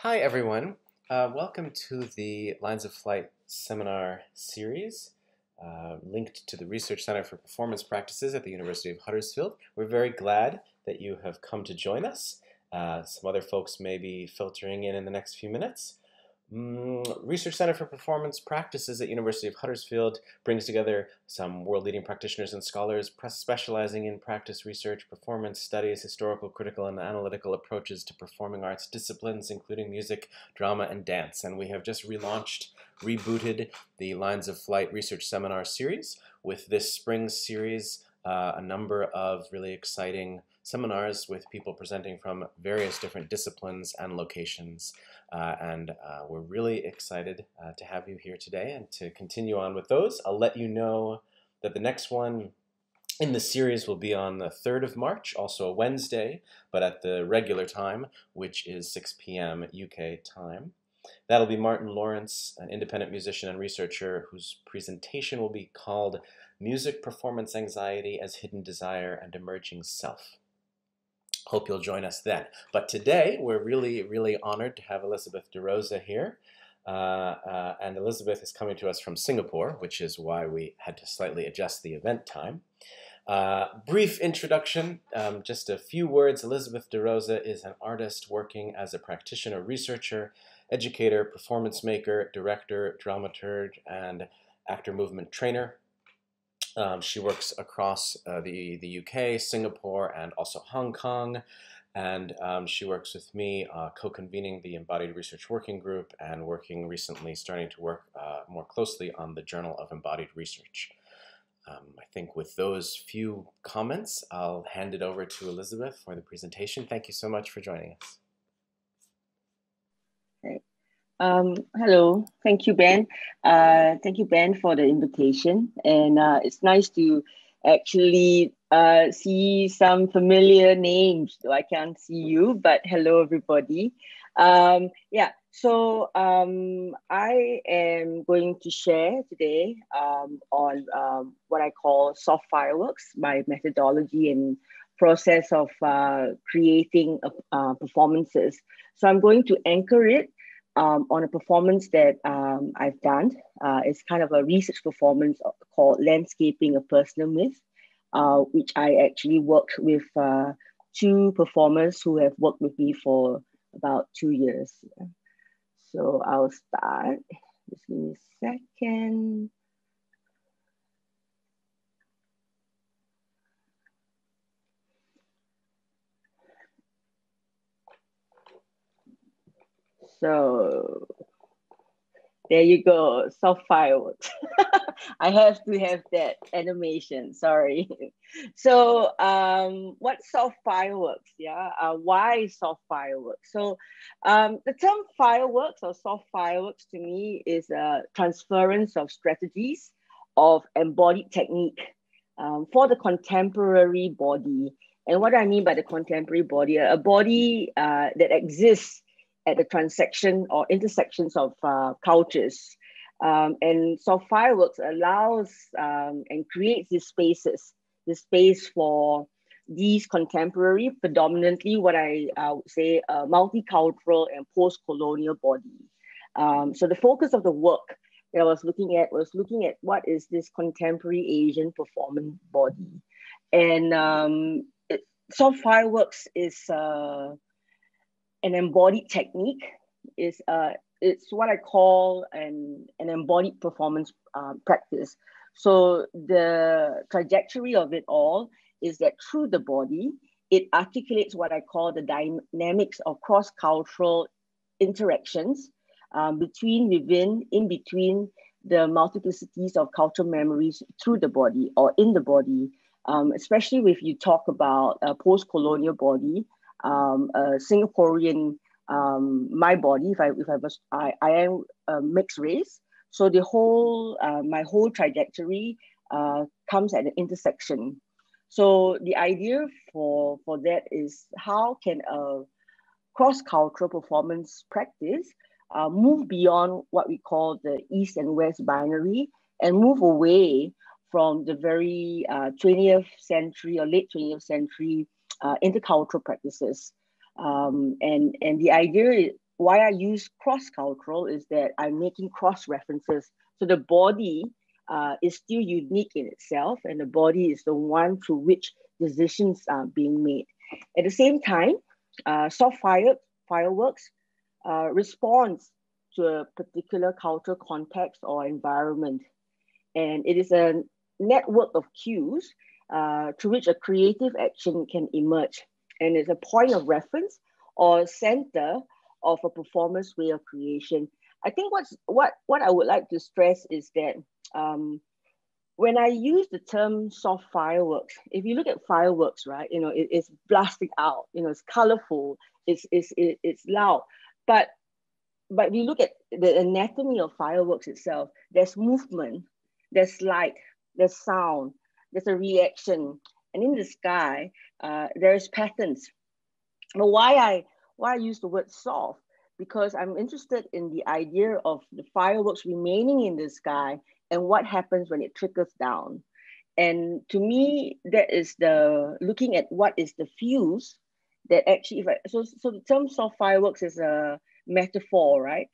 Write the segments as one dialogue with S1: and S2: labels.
S1: Hi, everyone. Welcome to the Lines of Flight seminar series linked to the Research Center for Performance Practices at the University of Huddersfield. We're very glad that you have come to join us. Some other folks may be filtering in the next few minutes. Research Center for Performance Practices at University of Huddersfield brings together some world-leading practitioners and scholars specializing in practice research, performance studies, historical, critical, and analytical approaches to performing arts disciplines, including music, drama, and dance. And we have just rebooted the Lines of Flight Research Seminar series with this spring series, a number of really exciting seminars with people presenting from various different disciplines and locations. We're really excited to have you here today and to continue on with those. I'll let you know that the next one in the series will be on the 3rd of March, also a Wednesday, but at the regular time, which is 6 p.m. UK time. That'll be Martin Lawrence, an independent musician and researcher whose presentation will be called Music Performance Anxiety as Hidden Desire and Emerging Self. Hope you'll join us then. But today, we're really, really honored to have Elizabeth de Roza here. And Elizabeth is coming to us from Singapore, which is why we had to slightly adjust the event time. Brief introduction, just a few words. Elizabeth de Roza is an artist working as a practitioner-researcher, educator, performance maker, director, dramaturge, and actor movement trainer. She works across the UK, Singapore, and also Hong Kong. And she works with me co-convening the Embodied Research Working Group and working recently, starting to work more closely on the Journal of Embodied Research. I think with those few comments, I'll hand it over to Elizabeth for the presentation. Thank you so much for joining us.
S2: Hello, thank you, Ben. Thank you, Ben, for the invitation. And it's nice to actually see some familiar names, though I can't see you, but hello, everybody. So I am going to share today on what I call soft fireworks, my methodology and process of creating performances. So I'm going to anchor it on a performance that I've done. It's kind of a research performance called Landscaping a Personal Myth, which I actually worked with two performers who have worked with me for about 2 years. So I'll start. Just give me a second. So there you go, soft fireworks. I have to have that animation, sorry. So what's soft fireworks, why soft fireworks? So the term fireworks or soft fireworks to me is a transference of strategies of embodied technique for the contemporary body. And what I mean by the contemporary body, a body that exists at the transaction or intersections of cultures. And so fireworks allows and creates these spaces, the space for these contemporary, predominantly what I would say multicultural and post-colonial body. So the focus of the work that I was looking at what is this contemporary Asian performance body. And soft fireworks is an embodied technique. It's what I call an embodied performance practice. So the trajectory of it all is that through the body, it articulates what I call the dynamics of cross-cultural interactions in between the multiplicities of cultural memories through the body or in the body, especially if you talk about a post-colonial body, a Singaporean, my body, I am a mixed race. So the whole, my whole trajectory comes at an intersection. So the idea for that is how can a cross-cultural performance practice move beyond what we call the East and West binary and move away from the very 20th century or late 20th century intercultural practices. And the idea why I use cross-cultural is that I'm making cross-references. So the body is still unique in itself, and the body is the one through which decisions are being made. At the same time, soft fireworks responds to a particular cultural context or environment. And it is a network of cues through which a creative action can emerge. And it's a point of reference or center of a performance way of creation. I think what I would like to stress is that when I use the term soft fireworks, if you look at fireworks, right, it's blasting out, it's colorful, it's loud, but we look at the anatomy of fireworks itself. There's movement, there's light, there's sound, there's a reaction, and in the sky, there's patterns. But why I use the word soft? Because I'm interested in the idea of the fireworks remaining in the sky and what happens when it trickles down. And to me, that is the looking at what is the fuse that actually, so the term soft fireworks is a metaphor, right?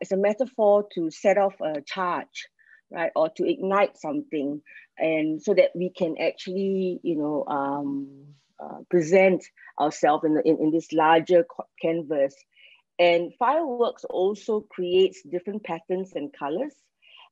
S2: It's a metaphor to set off a charge, right? Or to ignite something. And so that we can actually, present ourselves in this larger canvas. And fireworks also creates different patterns and colors.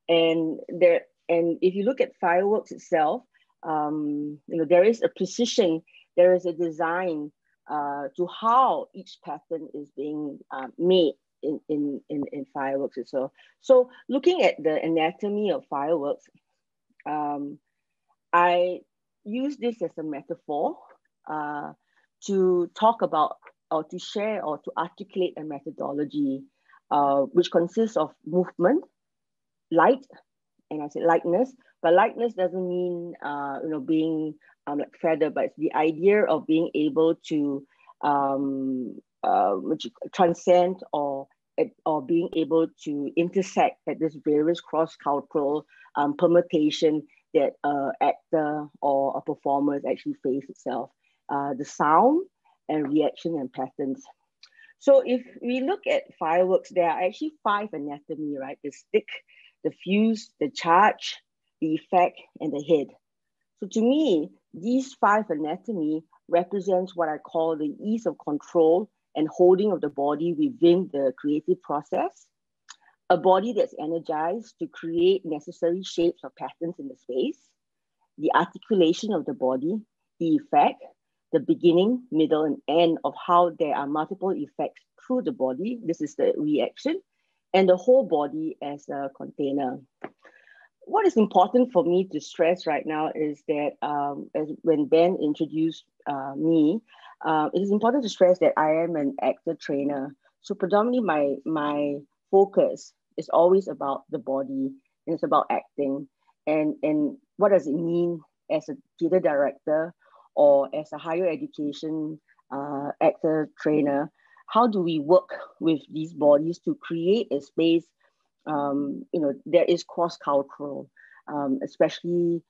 S2: And if you look at fireworks itself, there is a precision, there is a design to how each pattern is being made in fireworks itself. So looking at the anatomy of fireworks, I use this as a metaphor to talk about or to share or to articulate a methodology which consists of movement, light, and I said lightness, but lightness doesn't mean being like feather, but it's the idea of being able to transcend or being able to intersect at this various cross-cultural permutation that actor or a performer actually face itself. The sound and reaction and patterns. So if we look at fireworks, there are actually 5 anatomy, right? The stick, the fuse, the charge, the effect, and the head. So to me, these 5 anatomy represents what I call the ease of control and holding of the body within the creative process. A body that's energized to create necessary shapes or patterns in the space, the articulation of the body, the effect, the beginning, middle, and end of how there are multiple effects through the body. This is the reaction, and the whole body as a container. What is important for me to stress right now is that when Ben introduced me, it is important to stress that I am an actor trainer. So predominantly my focus is always about the body, and it's about acting. And what does it mean as a theater director or as a higher education actor trainer? How do we work with these bodies to create a space there is cross-cultural, especially,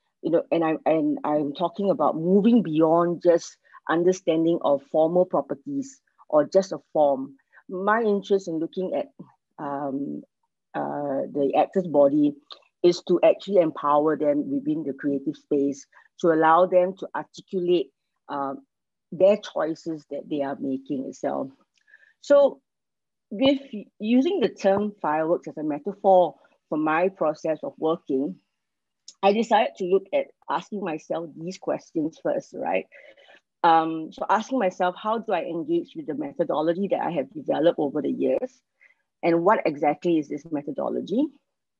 S2: and I'm talking about moving beyond just understanding of formal properties or just a form. My interest in looking at the actor's body is to actually empower them within the creative space, to allow them to articulate their choices that they are making itself. So with using the term fireworks as a metaphor for my process of working, I decided to look at asking myself these questions first, right? So asking myself, how do I engage with the methodology that I have developed over the years? And what exactly is this methodology?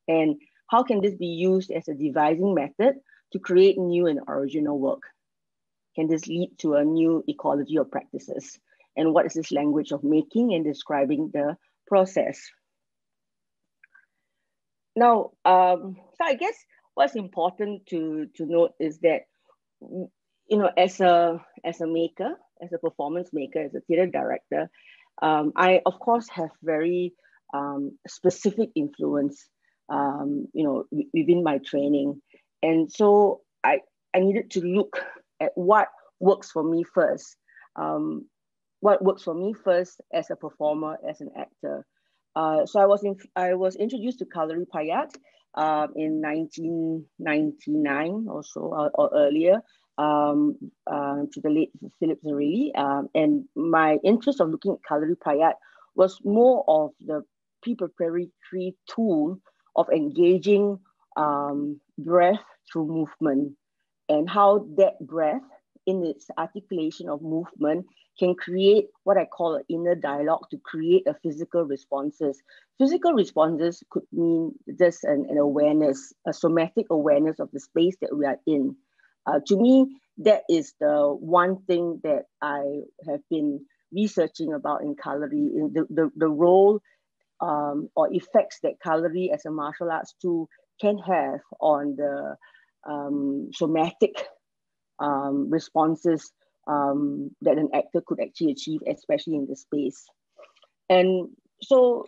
S2: And how can this be used as a devising method to create new and original work? Can this lead to a new ecology of practices? And what is this language of making and describing the process? Now, so I guess what's important to note is that, as a maker, as a performance maker, as a theater director, I of course have very specific influence, within my training. And so I needed to look at what works for me first. what works for me first as a performer, as an actor. So I was introduced to Kalari Payat in 1999 or so, or earlier, to the late Philip Zarelli. And my interest of looking at Kalari Payat was more of the preparatory tool of engaging breath through movement, and how that breath in its articulation of movement can create what I call an inner dialogue to create a physical responses. Physical responses could mean just an awareness, a somatic awareness of the space that we are in. To me, that is the one thing that I have been researching about in Kalari, in the role or effects that Kalari as a martial arts tool can have on the somatic responses that an actor could actually achieve, especially in the space. And so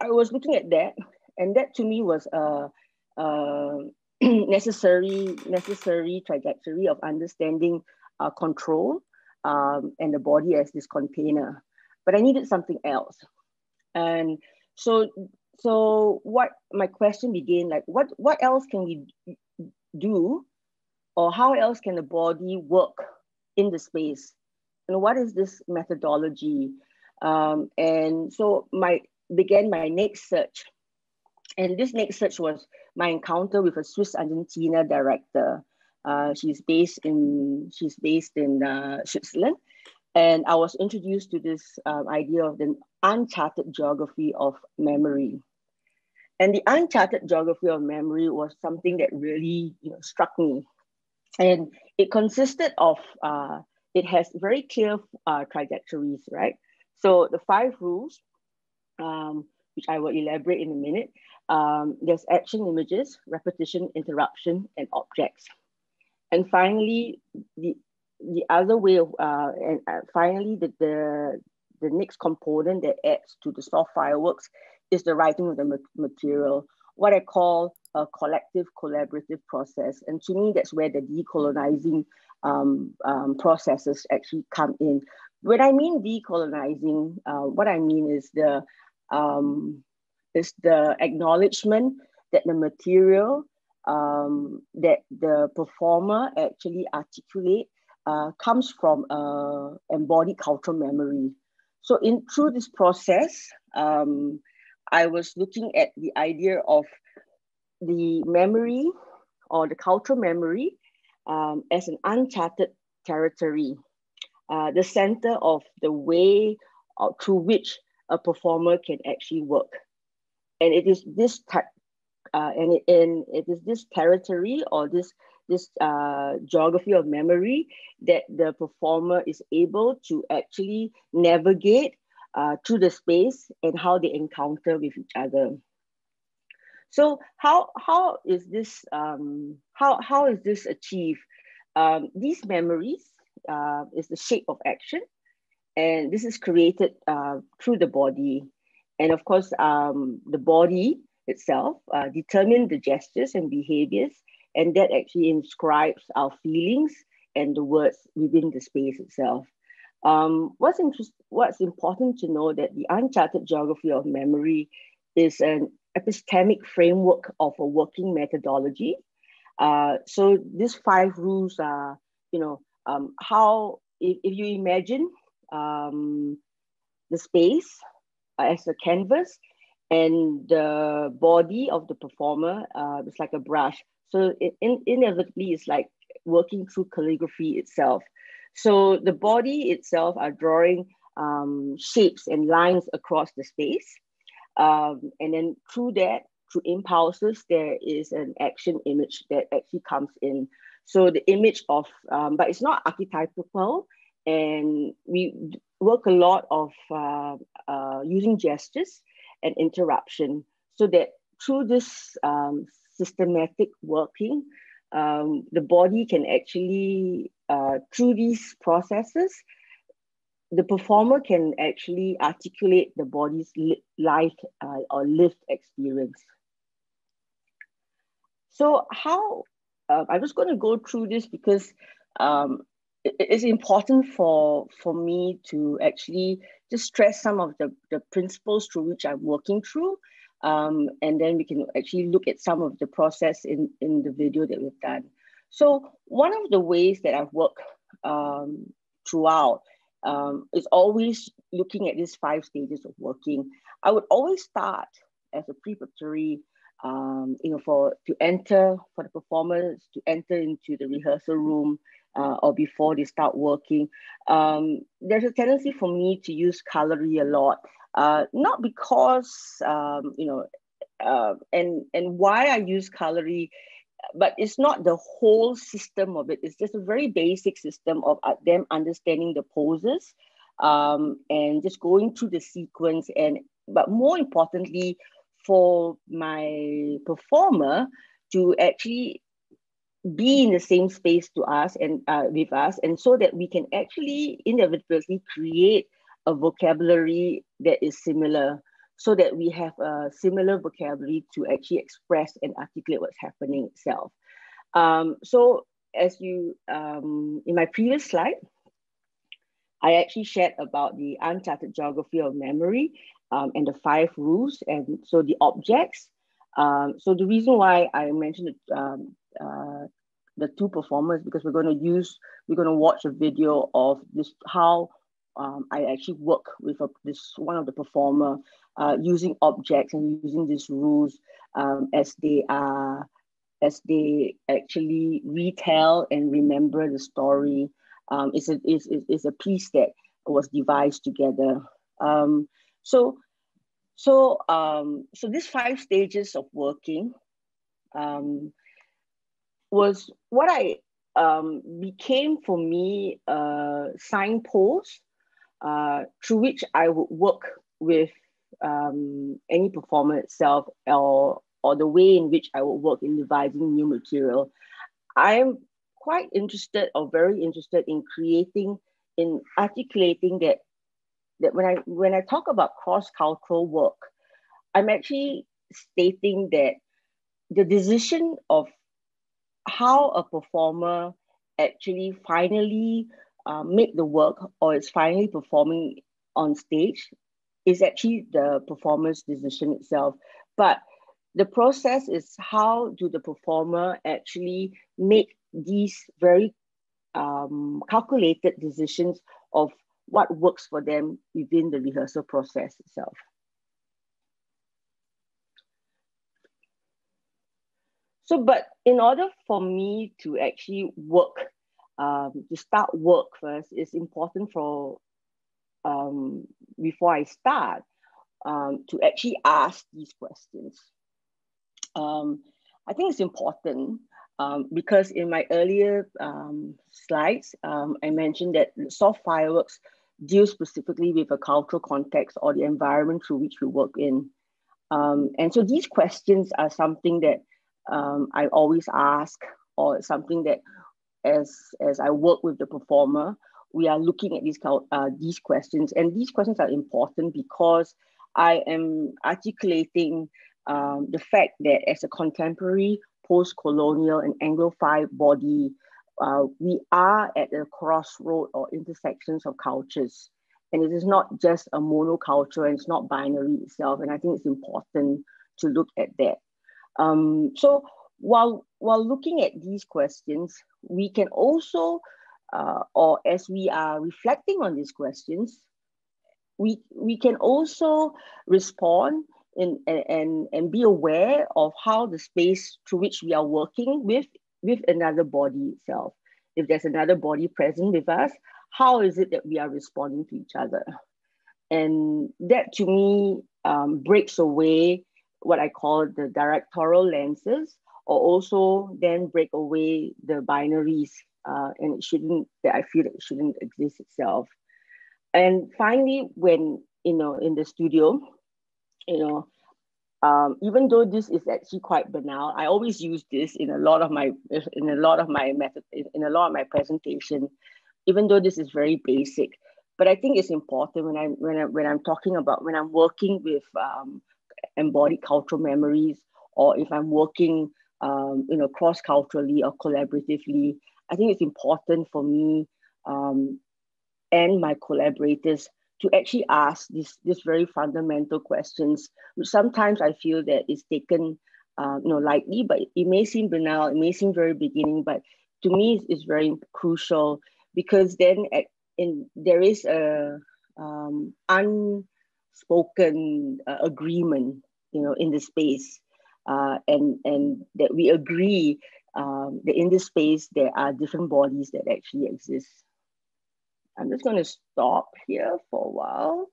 S2: I was looking at that, and that to me was a necessary trajectory of understanding control and the body as this container. But I needed something else. And so what my question began, like, what else can we do, or how else can the body work in the space? And what is this methodology? And so began my next search. And this next search was my encounter with a Swiss Argentina director. She's based in Switzerland. And I was introduced to this idea of the uncharted geography of memory. And the uncharted geography of memory was something that really struck me. And it consisted of, it has very clear trajectories, right? So the 5 rules, which I will elaborate in a minute, there's action images, repetition, interruption, and objects. And finally, the other way of, finally, the next component that adds to the soft fireworks is the writing of the material, what I call a collective collaborative process. And to me, that's where the decolonizing processes actually come in. When I mean decolonizing, what I mean is the acknowledgement that the material that the performer actually articulate comes from embodied cultural memory. So through this process, I was looking at the idea of the memory or the cultural memory as an uncharted territory, the center of the way through which a performer can actually work. And it is this it is this territory or this geography of memory that the performer is able to actually navigate through the space and how they encounter with each other. So how is this how is this achieved? These memories is the shape of action, and this is created through the body, and of course the body itself determines the gestures and behaviors, and that actually inscribes our feelings and the words within the space itself. What's important to know that the uncharted geography of memory is an epistemic framework of a working methodology. So these 5 rules are, how, if you imagine the space as a canvas, and the body of the performer is like a brush. So inevitably, it's like working through calligraphy itself. So the body itself are drawing shapes and lines across the space. And then through impulses, there is an action image that actually comes in. So the image of, but it's not archetypical, and we work a lot of using gestures and interruption, so that through this systematic working, the body can actually, through these processes, the performer can actually articulate the body's life or lived experience. So how, I'm just going to go through this because it's important for me to actually just stress some of the principles through which I'm working through. And then we can actually look at some of the process in the video that we've done. So one of the ways that I've worked throughout is always looking at these 5 stages of working. I would always start as a preparatory, for the performers to enter into the rehearsal room or before they start working. There's a tendency for me to use colory a lot, not because, and why I use colory, but it's not the whole system of it. It's just a very basic system of them understanding the poses and just going through the sequence. But more importantly, for my performer to actually be in the same space to us and with us, and so that we can actually inevitably create a vocabulary that is similar, so that we have a similar vocabulary to actually express and articulate what's happening itself. So as you, in my previous slide, I actually shared about the uncharted geography of memory and the 5 rules, and so the objects. So the reason why I mentioned the 2 performers, because we're going to watch a video of this, how I actually work with one of the performer using objects and using these rules as they actually retell and remember the story. It's a piece that was devised together. So these 5 stages of working was what I became for me a signpost through which I would work with any performer itself, or the way in which I would work in devising new material. I'm quite interested, or very interested, in articulating that when I talk about cross-cultural work, I'm actually stating that the decision of how a performer actually finally make the work, or is finally performing on stage, is actually the performer's decision itself. But the process is, how do the performer actually make these very calculated decisions of what works for them within the rehearsal process itself. So, but in order for me to actually work, to start work first, it's important for, before I start, to actually ask these questions. I think it's important because in my earlier slides, I mentioned that soft fireworks deal specifically with a cultural context or the environment through which we work in. And so these questions are something that I always ask, or something that as I work with the performer, we are looking at these questions. And these questions are important because I am articulating the fact that as a contemporary, post-colonial and Anglophile body, we are at a crossroad or intersections of cultures. And it is not just a monoculture, and it's not binary itself. And I think it's important to look at that. So while looking at these questions, we can also, or as we are reflecting on these questions, we can also respond and be aware of how the space through which we are working with another body itself. If there's another body present with us, how is it that we are responding to each other? And that, to me, breaks away what I call the directorial lenses, or also then break away the binaries, and I feel that it shouldn't exist itself. And finally, when, in the studio, even though this is actually quite banal, I always use this in a lot of my presentation, even though this is very basic. But I think it's important when I'm working with embodied cultural memories, or if I'm working cross-culturally or collaboratively, I think it's important for me and my collaborators to actually ask these very fundamental questions, which sometimes I feel that is taken lightly, but it may seem banal, it may seem very beginning, but to me it's very crucial, because then there is a unspoken agreement, in the space, and that we agree that in this space there are different bodies that actually exist. I'm just going to stop here for a while.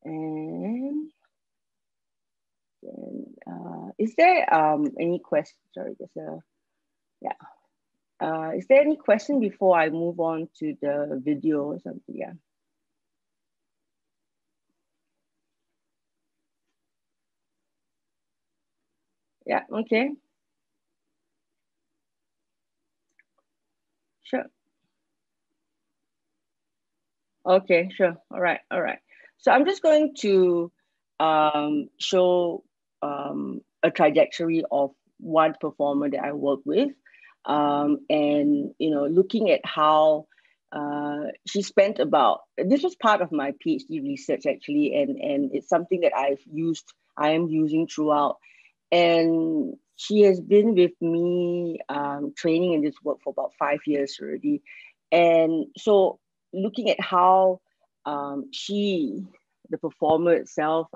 S2: And then, is there any question? Sorry, is there any question before I move on to the video or something? Yeah. Yeah, okay. Sure. Okay, sure. All right. So I'm just going to show a trajectory of one performer that I work with, and looking at how she spent this was part of my PhD research actually, and it's something that I am using throughout. And she has been with me training in this work for about 5 years already. And so looking at how the performer itself,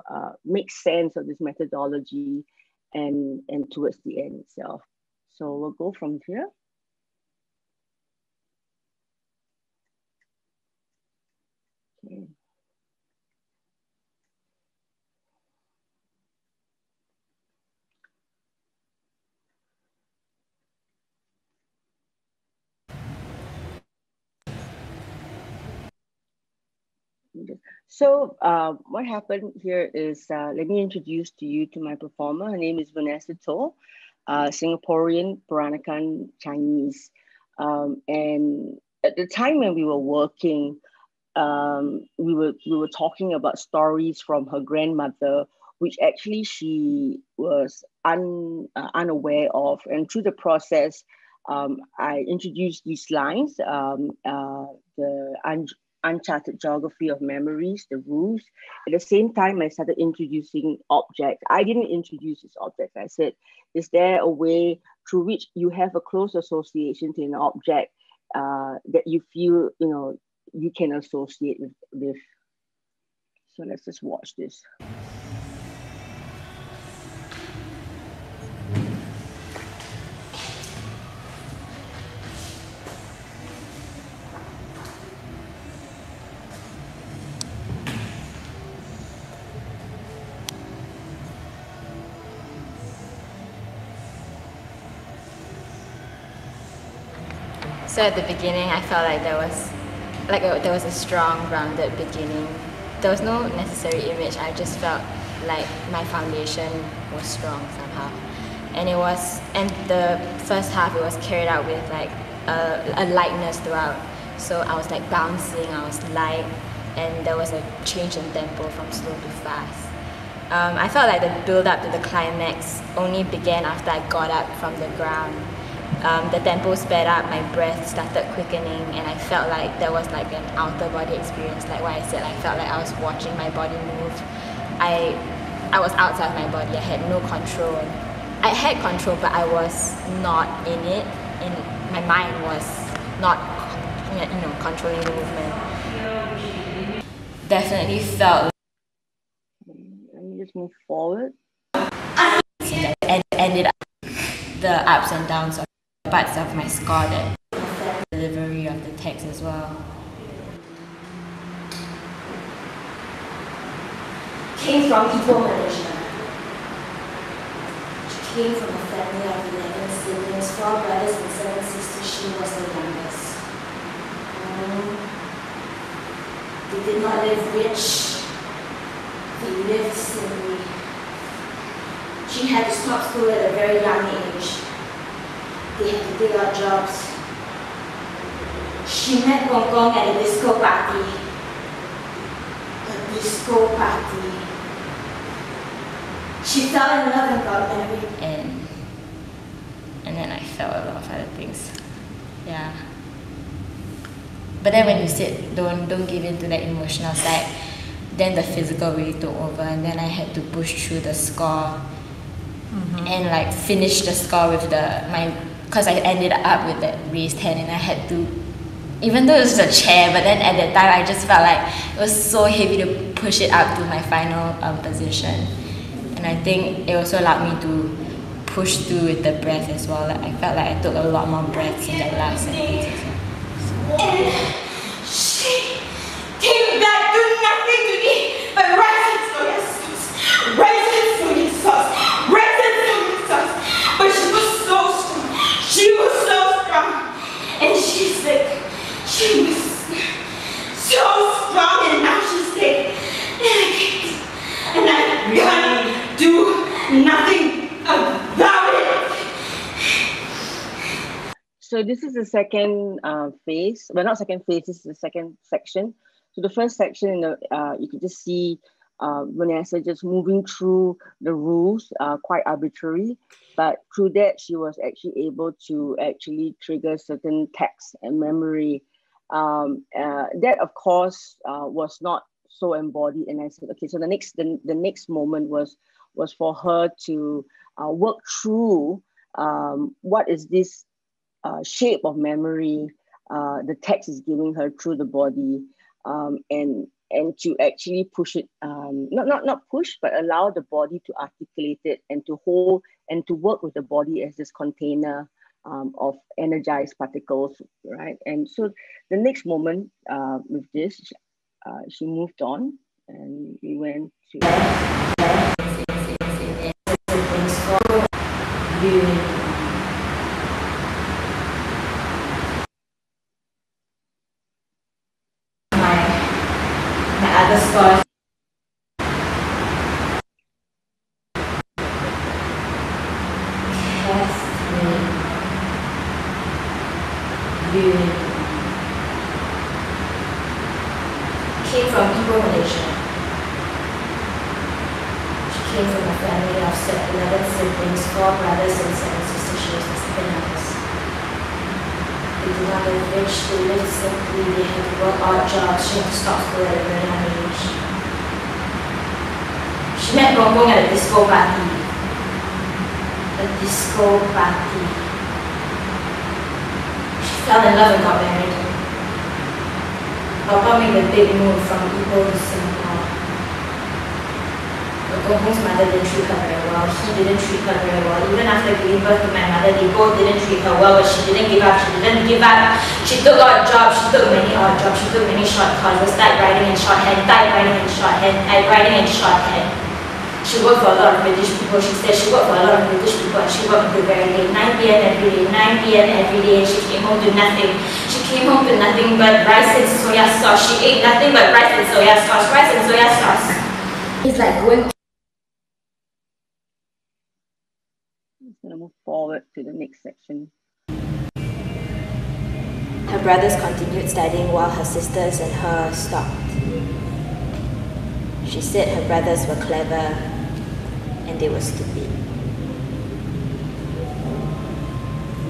S2: makes sense of this methodology and towards the end itself. So we'll go from here. Okay. So what happened here is, let me introduce to my performer. Her name is Vanessa To, Singaporean, Peranakan Chinese. And at the time when we were working, we were talking about stories from her grandmother, which actually she was unaware of. And through the process, I introduced these lines, the Uncharted geography of memories, the rules. At the same time, I started introducing objects. I didn't introduce these objects. I said, is there a way through which you have a close association to an object that you feel, you can associate with. So let's just watch this.
S3: So at the beginning, I felt like there was a strong, grounded beginning. There was no necessary image. I just felt like my foundation was strong somehow, and the first half it was carried out with like a lightness throughout. So I was like bouncing, I was light, and there was a change in tempo from slow to fast. I felt like the build up to the climax only began after I got up from the ground. The tempo sped up, my breath started quickening, and I felt like there was like an outer body experience. Like what I said, I felt like I was watching my body move. I was outside my body. I had no control. I had control, but I was not in it. And my mind was not, controlling the movement. Definitely felt.
S2: Let me just move forward.
S3: And ended up the ups and downs of parts of my score, that delivery of the text as well.
S4: Came from Ipoh, Malaysia. She came from a family of 11 siblings, 4 brothers and 7 sisters. She was the youngest. They did not live rich. They lived simply. She had to stop school at a very young age. They had to dig out jobs. She met Gong Gong at a disco party. A disco party. She fell in love and got married.
S3: And then I felt a lot of other things. Yeah. But then when you said don't give in to that emotional side, then the physical really took over, and then I had to push through the score and like finish the score with because I ended up with that raised hand, and I had to, even though it was a chair, but then at that time I just felt like it was so heavy to push it up to my final position. And I think it also allowed me to push through with the breath as well. Like I felt like I took a lot more breaths in that last sentence as well.
S4: And she came back to nothing to eat but rice and soya sauce, rice and soya sauce, rice and soya sauce. But she was so strong. She was so strong. And she's sick. She was so strong, and now she's sick. And I can't do nothing about it.
S2: So this is the second phase. Well, not second phase, this is the second section. So the first section, you could just see Vanessa just moving through the rules, quite arbitrary. But through that, she was actually able to actually trigger certain text and memory. That, of course, was not so embodied. And I said, okay, so the next moment was for her to work through what is this shape of memory the text is giving her through the body, and to actually push it, not push, but allow the body to articulate it and to hold and to work with the body as this container of energized particles, right? And so the next moment with this, she moved on and we went to...
S3: My other scores. Came from Ibo, Malaysia. She came from a family of 11 siblings, 4 brothers and 7 sisters. She was the second youngest. They did not live rich, they lived simply, they had to work odd jobs, she had to stop school at a very young age. She met Gong at a disco party. A disco party. She fell in love and got married. Papa made a big move from Ipoh to Singapore. But Gong's mother didn't treat her very well. He didn't treat her very well. Even after giving birth to my mother, they both didn't treat her well, but she didn't give up. She didn't give up. She took odd jobs. She took many odd jobs. She took many short courses, typewriting and shorthand, typewriting and shorthand, typewriting and shorthand. She worked for a lot of British people. She said she worked for a lot of British people, and she worked until very late, 9 p.m. every day, 9 p.m. every day, and she came home to nothing. She came home to nothing but rice and soya sauce. She ate nothing but rice and soya sauce, rice and soya sauce. It's like going...
S2: I'm going to move forward to the next section.
S3: Her brothers continued studying while her sisters and her stopped. She said her brothers were clever and they were stupid.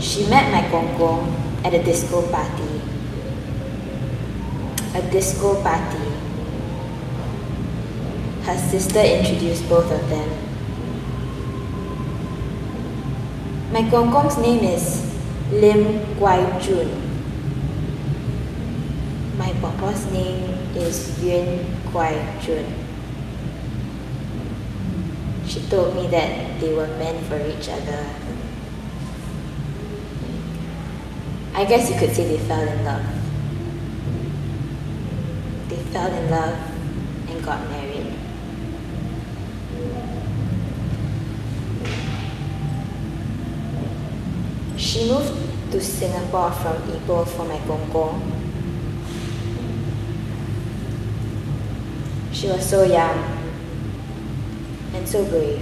S3: She met my Gong at a disco party. A disco party. Her sister introduced both of them. My Gong's name is Lim Guai Jun. My papa's name is Yuen Guai Jun. She told me that they were meant for each other. I guess you could say they fell in love. They fell in love and got married. She moved to Singapore from Ipoh for my Gong. She was so young and so brave.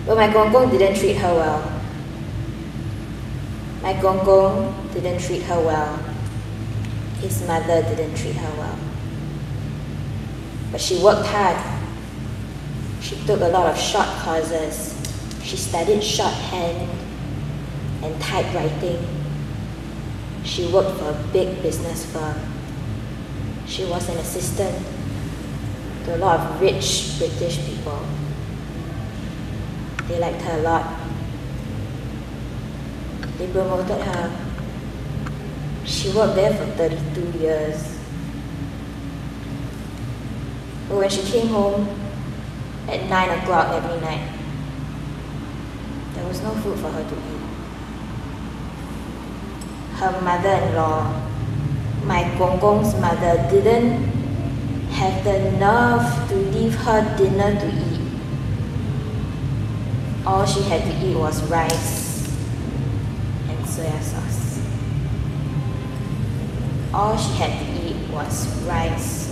S3: But my Gong didn't treat her well. My Gong didn't treat her well. His mother didn't treat her well. But she worked hard. She took a lot of short courses. She studied shorthand. and typewriting. She worked for a big business firm. She was an assistant to a lot of rich British people. They liked her a lot. They promoted her. She worked there for 32 years. But when she came home at 9 o'clock every night, there was no food for her to eat. Her mother-in-law, my gongong's mother, didn't have the nerve to leave her dinner to eat. All she had to eat was rice and soya sauce. All she had to eat was rice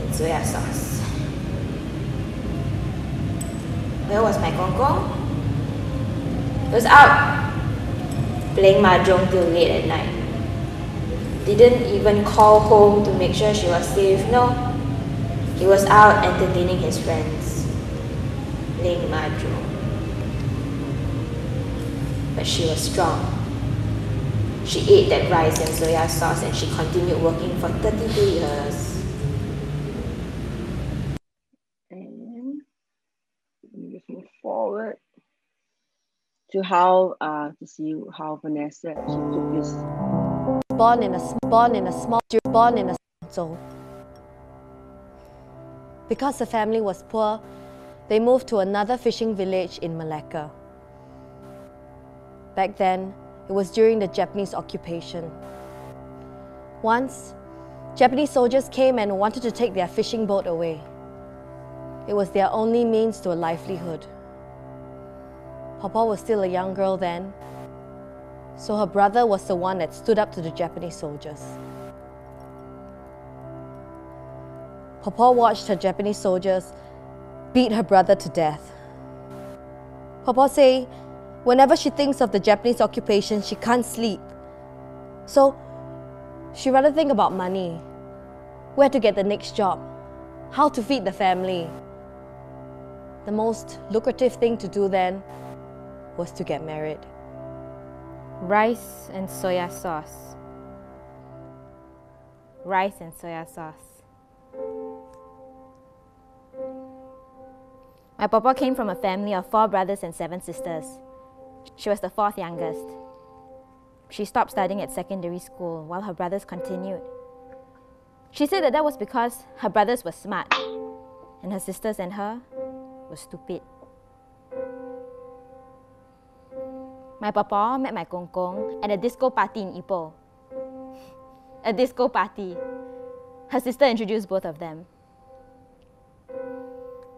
S3: and soya sauce. Where was my gongong? It was out playing mahjong till late at night. Didn't even call home to make sure she was safe. No, he was out entertaining his friends, playing mahjong. But she was strong. She ate that rice and soya sauce and she continued working for 32 years.
S2: And let me just move forward to how to see how Vanessa actually took this.
S5: Born in a small zone. Because the family was poor, they moved to another fishing village in Malacca. Back then, it was during the Japanese occupation. Once, Japanese soldiers came and wanted to take their fishing boat away. It was their only means to a livelihood. Papa was still a young girl then, so her brother was the one that stood up to the Japanese soldiers. Papa watched her Japanese soldiers beat her brother to death. Papa say, whenever she thinks of the Japanese occupation, she can't sleep. So, she rather think about money, where to get the next job, how to feed the family. The most lucrative thing to do then was to get married.
S3: Rice and soya sauce. Rice and soya sauce. My papa came from a family of 4 brothers and 7 sisters. She was the 4th youngest. She stopped studying at secondary school while her brothers continued. She said that was because her brothers were smart and her sisters and her were stupid. My papa met my kongkong at a disco party in Ipoh. A disco party. Her sister introduced both of them.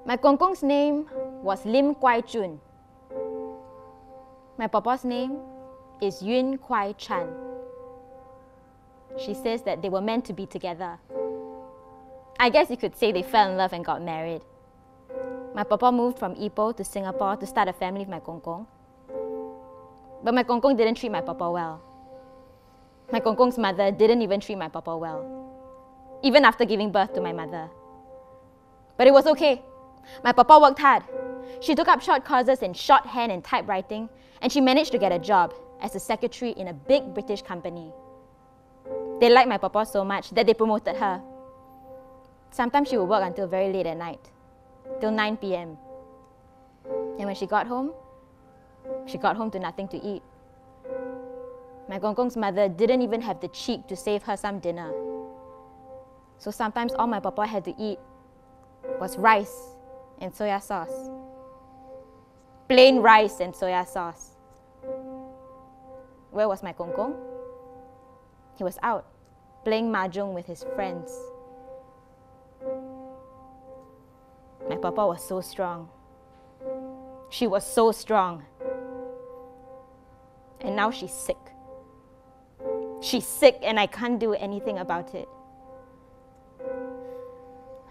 S3: My kongkong's name was Lim Kwai Chun. My papa's name is Yun Kwai Chan. She says that they were meant to be together. I guess you could say they fell in love and got married. My papa moved from Ipoh to Singapore to start a family with my kongkong. But my kongkong didn't treat my papa well. My kongkong's mother didn't even treat my papa well, even after giving birth to my mother. But it was okay. My papa worked hard. She took up short courses in shorthand and typewriting, and she managed to get a job as a secretary in a big British company. They liked my papa so much that they promoted her. Sometimes she would work until very late at night, till 9 p.m. And when she got home to nothing to eat. My kongkong's mother didn't even have the cheek to save her some dinner. So sometimes all my papa had to eat was rice and soya sauce. Plain rice and soya sauce. Where was my kongkong? He was out, playing mahjong with his friends. My papa was so strong. She was so strong. And now she's sick. She's sick and I can't do anything about it.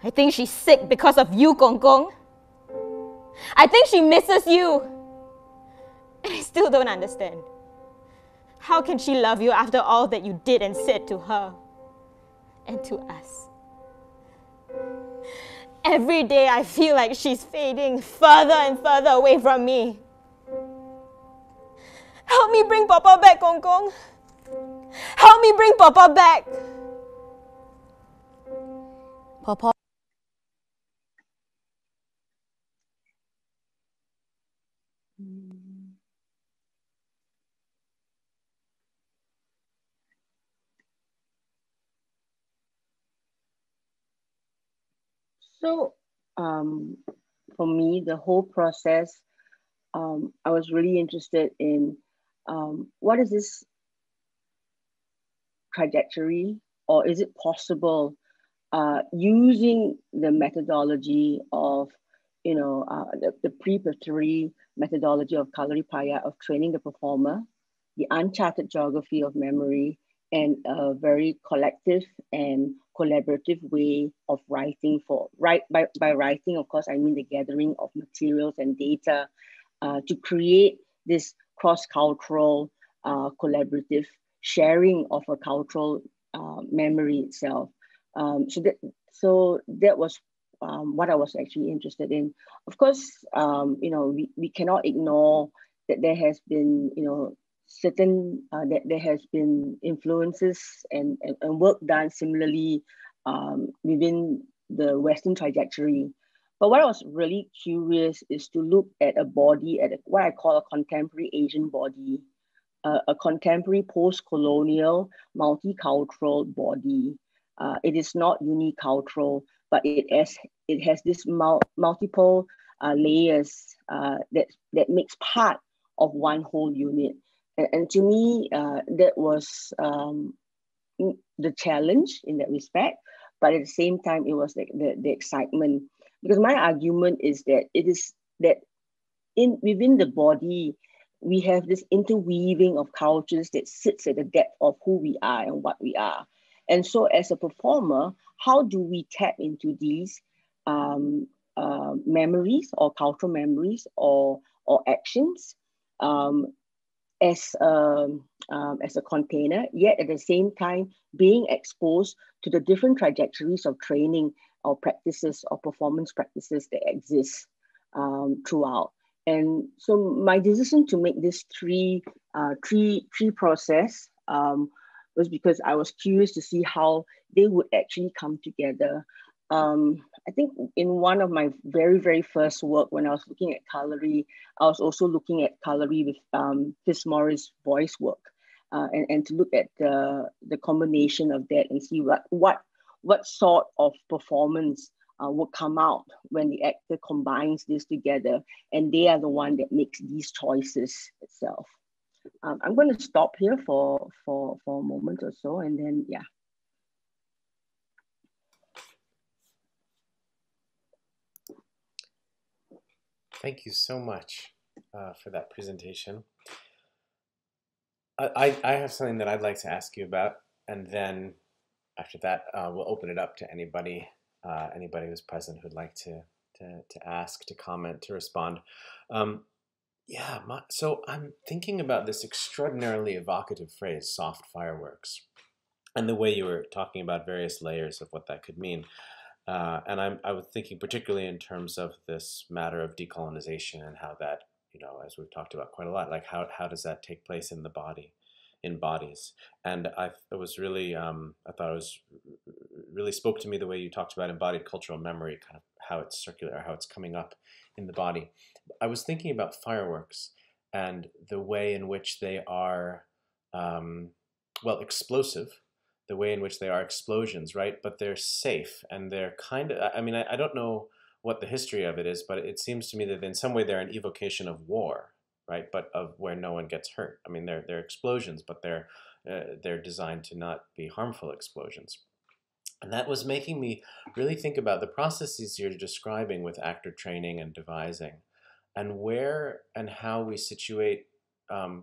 S3: I think she's sick because of you, Kongkong. I think she misses you. And I still don't understand. How can she love you after all that you did and said to her and to us? Every day I feel like she's fading further and further away from me.
S5: Help me bring Papa back, Gong Gong. Help me bring Papa back. Papa.
S2: So, for me, the whole process, I was really interested in what is this trajectory, or is it possible using the methodology of, the preparatory methodology of Kalaripaya of training the performer, the uncharted geography of memory, and a very collective and collaborative way of writing by writing, of course, I mean the gathering of materials and data to create this cross-cultural collaborative sharing of a cultural memory itself. So that was what I was actually interested in. Of course, we cannot ignore that there has been, certain that there has been influences and work done similarly within the Western trajectory. But what I was really curious is to look at a body, at what I call a contemporary Asian body, a contemporary post-colonial multicultural body. It is not unicultural, but it has this multiple layers that makes part of one whole unit. And to me, that was the challenge in that respect. But at the same time, it was like the excitement. Because my argument is that it is that within the body, we have this interweaving of cultures that sits at the depth of who we are and what we are. And so as a performer, how do we tap into these memories or cultural memories or actions as a container, yet at the same time being exposed to the different trajectories of training or practices or performance practices that exist throughout. And so my decision to make this three process was because I was curious to see how they would actually come together. I think in one of my very, very first work, when I was looking at Kalari, I was also looking at Kalari with Fitzmaurice voice work, and to look at the combination of that and see what sort of performance would come out when the actor combines this together, and they are the one that makes these choices itself. I'm going to stop here for a moment or so, and then, yeah.
S1: Thank you so much for that presentation. I have something that I'd like to ask you about, and then after that, we'll open it up to anybody who's present who'd like to ask, to comment, to respond. So I'm thinking about this extraordinarily evocative phrase, soft fireworks, and the way you were talking about various layers of what that could mean. And I was thinking particularly in terms of this matter of decolonization and how that, as we've talked about quite a lot, like how does that take place in the body, in bodies? And it was really, I thought it was really spoke to me the way you talked about embodied cultural memory, kind of how it's circular, how it's coming up in the body. I was thinking about fireworks and the way in which they are, explosive, the way in which they are explosions, right? But they're safe, and they're kind of, I don't know what the history of it is, but it seems to me that in some way they're an evocation of war, right? But of where no one gets hurt. I mean, they're explosions, but they're designed to not be harmful explosions. And that was making me really think about the processes you're describing with actor training and devising, and where and how we situate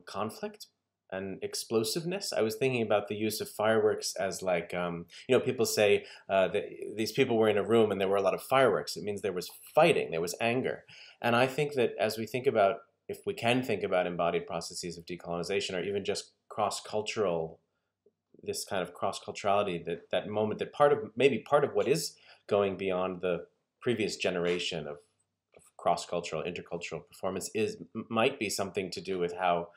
S1: conflict and explosiveness. I was thinking about the use of fireworks as like, people say that these people were in a room and there were a lot of fireworks. It means there was fighting, there was anger. And I think that as we think about, if we can think about embodied processes of decolonization, or even just cross-cultural, this kind of cross-culturality, that moment, that maybe part of what is going beyond the previous generation of cross-cultural, intercultural performance might be something to do with how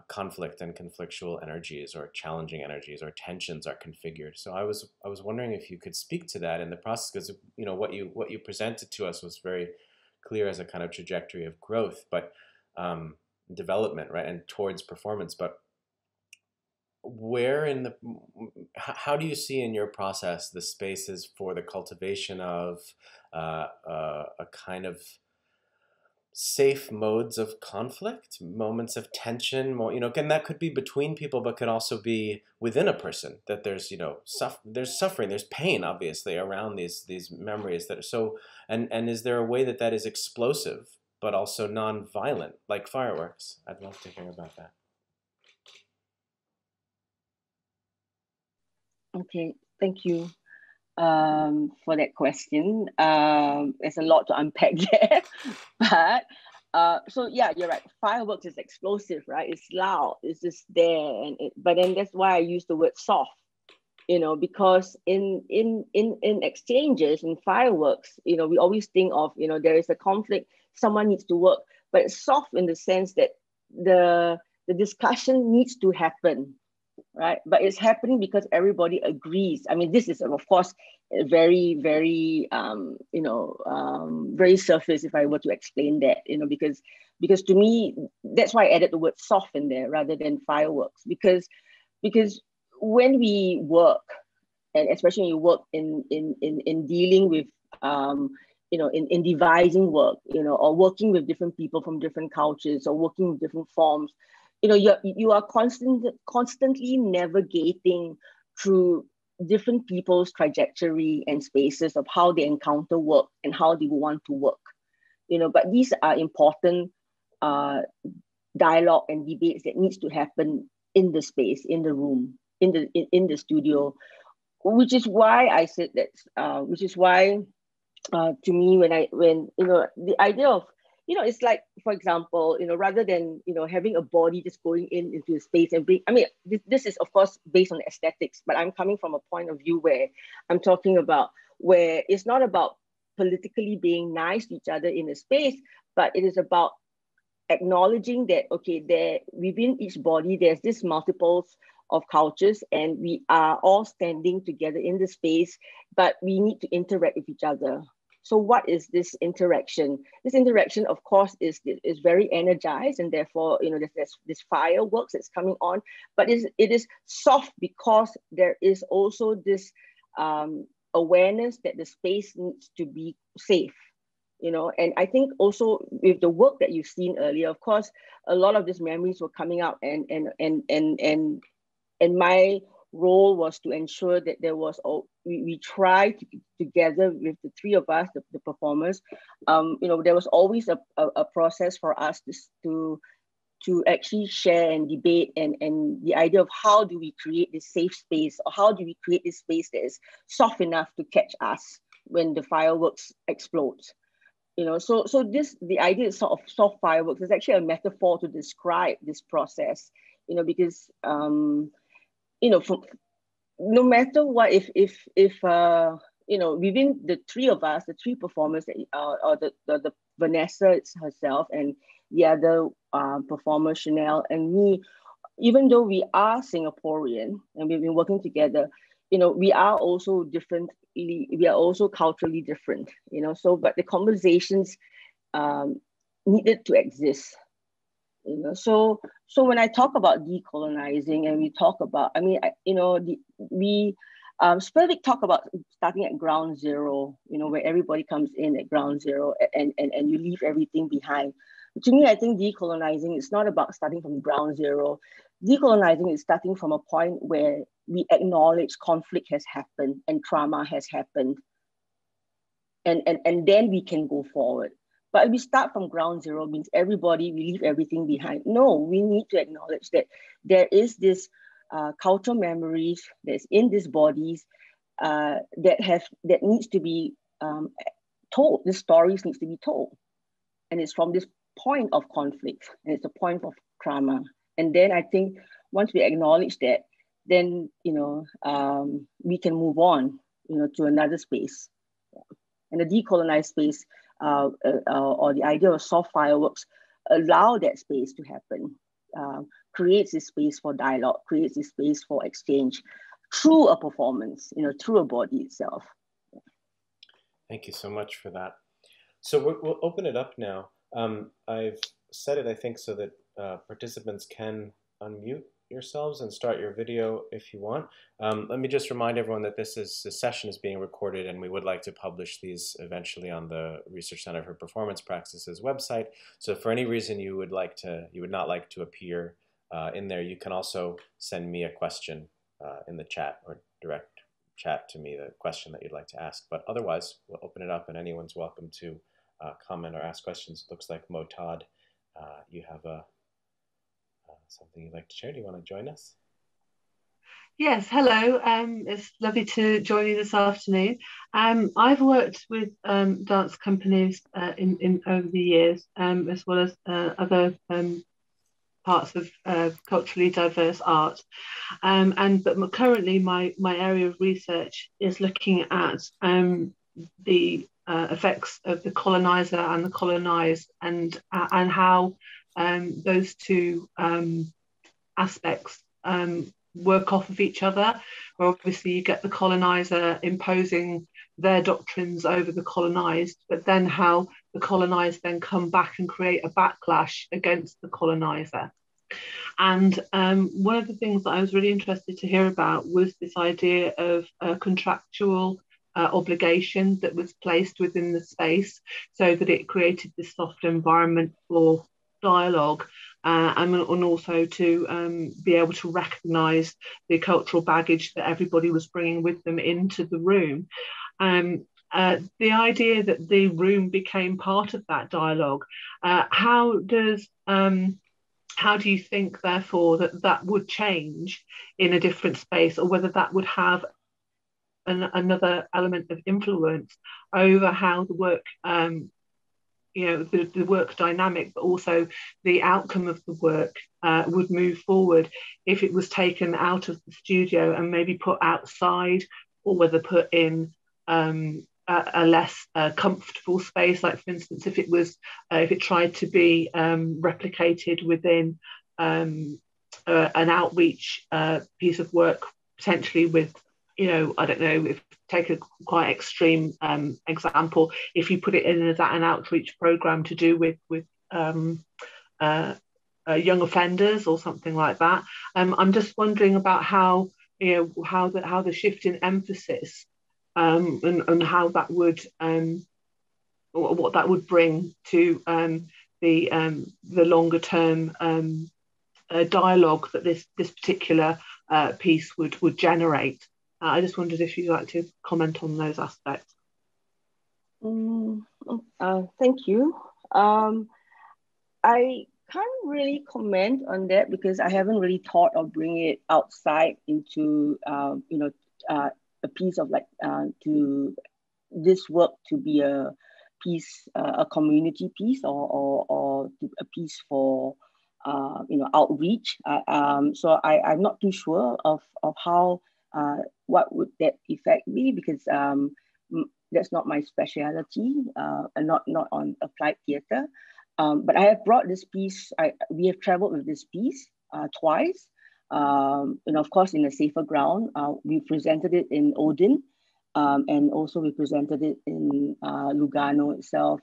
S1: conflict and conflictual energies or challenging energies or tensions are configured. So I was wondering if you could speak to that in the process, because what you presented to us was very clear as a kind of trajectory of growth, but development, right, and towards performance. But how do you see in your process the spaces for the cultivation of a kind of safe modes of conflict, moments of tension, again, that could be between people, but could also be within a person, that there's, there's suffering, there's pain, obviously, around these memories that are so, and is there a way that is explosive, but also non-violent, like fireworks? I'd love to hear about that.
S2: Okay, thank you for that question. There's a lot to unpack there, but so yeah, you're right. Fireworks is explosive, right? It's loud. It's just there, but then that's why I use the word soft. Because in exchanges, in fireworks, we always think of, there is a conflict, someone needs to work, but it's soft in the sense that the discussion needs to happen. Right, but it's happening because everybody agrees. I mean, this is of course very, very, very surface if I were to explain that, because to me that's why I added the word soft in there rather than fireworks, because when we work, and especially when you work in dealing with, in devising work, or working with different people from different cultures or working with different forms. You are constantly navigating through different people's trajectory and spaces of how they encounter work and how they want to work. But these are important dialogue and debates that needs to happen in the space, in the room, in the studio, which is why I said that. Which is why, to me, when the idea of, it's like, for example, rather than, having a body just going into a space and this is of course based on aesthetics, but I'm coming from a point of view where I'm talking about where it's not about politically being nice to each other in a space, but it is about acknowledging that, okay, there within each body, there's this multiples of cultures and we are all standing together in the space, but we need to interact with each other. So what is this interaction? This interaction, of course, is very energized, and therefore, there's this fireworks that's coming on, but it is soft because there is also this awareness that the space needs to be safe, and I think also with the work that you've seen earlier, of course, a lot of these memories were coming out, and my role was to ensure that there was, we tried together with the three of us, the performers, there was always a process for us to actually share and debate, and the idea of how do we create this safe space, or how do we create this space that is soft enough to catch us when the fireworks explodes. So the idea of sort of soft fireworks is actually a metaphor to describe this process, because no matter what, if within the three of us, the three performers, or the Vanessa herself and the other performer Chanel and me, even though we are Singaporean and we've been working together, we are also we are also culturally different, so, but the conversations needed to exist. So when I talk about decolonizing, and we talk about, we Spivak talk about starting at ground zero, where everybody comes in at ground zero and you leave everything behind. To me, I think decolonizing is not about starting from ground zero. Decolonizing is starting from a point where we acknowledge conflict has happened and trauma has happened, and then we can go forward. But we start from ground zero means we leave everything behind. No, we need to acknowledge that there is this cultural memories that's in these bodies that needs to be told. The stories needs to be told, and it's from this point of conflict, and it's a point of trauma. And then I think once we acknowledge that, then we can move on, to another space, and the decolonized space. Or the idea of soft fireworks allow that space to happen, creates this space for dialogue, creates this space for exchange through a performance, through a body itself.
S1: Thank you so much for that. So we'll open it up now. I've set it, I think, so that participants can unmute yourselves and start your video if you want. Let me just remind everyone that this session is being recorded, and we would like to publish these eventually on the Research Center for Performance Practices website. So if for any reason you would not like to appear in there, you can also send me a question in the chat, or direct chat to me the question that you'd like to ask. But otherwise, we'll open it up, and anyone's welcome to comment or ask questions. Looks like Motad, you have something you'd like to share. Do you want to join us?
S6: Yes, hello. It's lovely to join you this afternoon. I've worked with dance companies in over the years, as well as other parts of culturally diverse art. But currently my area of research is looking at the effects of the colonizer and the colonized, and how those two aspects work off of each other, where obviously you get the colonizer imposing their doctrines over the colonized, but then how the colonized then come back and create a backlash against the colonizer. And one of the things that I was really interested to hear about was this idea of a contractual obligation that was placed within the space, so that it created this soft environment for dialogue, and also to be able to recognise the cultural baggage that everybody was bringing with them into the room. The idea that the room became part of that dialogue, how do you think, therefore, that would change in a different space, or whether that would have another element of influence over how the work, the work dynamic, but also the outcome of the work would move forward if it was taken out of the studio and maybe put outside, or whether put in a less comfortable space, like, for instance, if it tried to be replicated within an outreach piece of work, potentially with, I don't know, if take a quite extreme example, if you put it in as an outreach program to do with young offenders or something like that. I'm just wondering about how the shift in emphasis and how that would what that would bring to the longer term dialogue that this particular piece would generate. I just wondered if you'd like to comment on those aspects.
S2: Thank you. I can't really comment on that because I haven't really thought of bringing it outside into a piece of to this work to be a piece, a community piece, or a piece for outreach. So I'm not too sure of how what would that effect be, because that's not my specialty, and not on applied theatre. But I have brought this piece. We have traveled with this piece twice. Of course, in a safer ground. We presented it in Odin, and also we presented it in Lugano itself.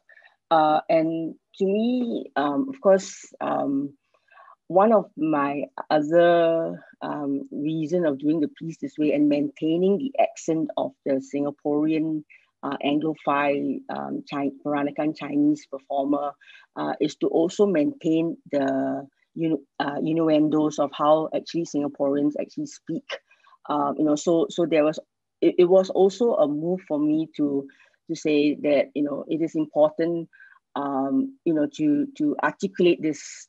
S2: And to me, of course, one of my other reason of doing the piece this way and maintaining the accent of the Singaporean Anglophile Peranakan Chinese performer is to also maintain the innuendos of how actually Singaporeans actually speak. So there was, it was also a move for me to say that it is important to articulate this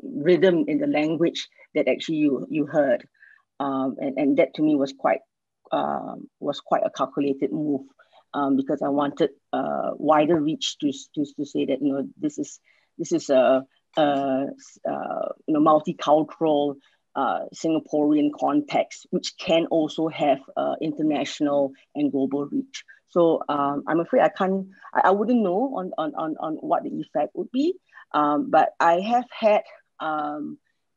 S2: rhythm in the language that actually you heard, and that to me was quite a calculated move, because I wanted wider reach to say that this is a multicultural Singaporean context, which can also have international and global reach. So I'm afraid I wouldn't know on what the effect would be. But I have had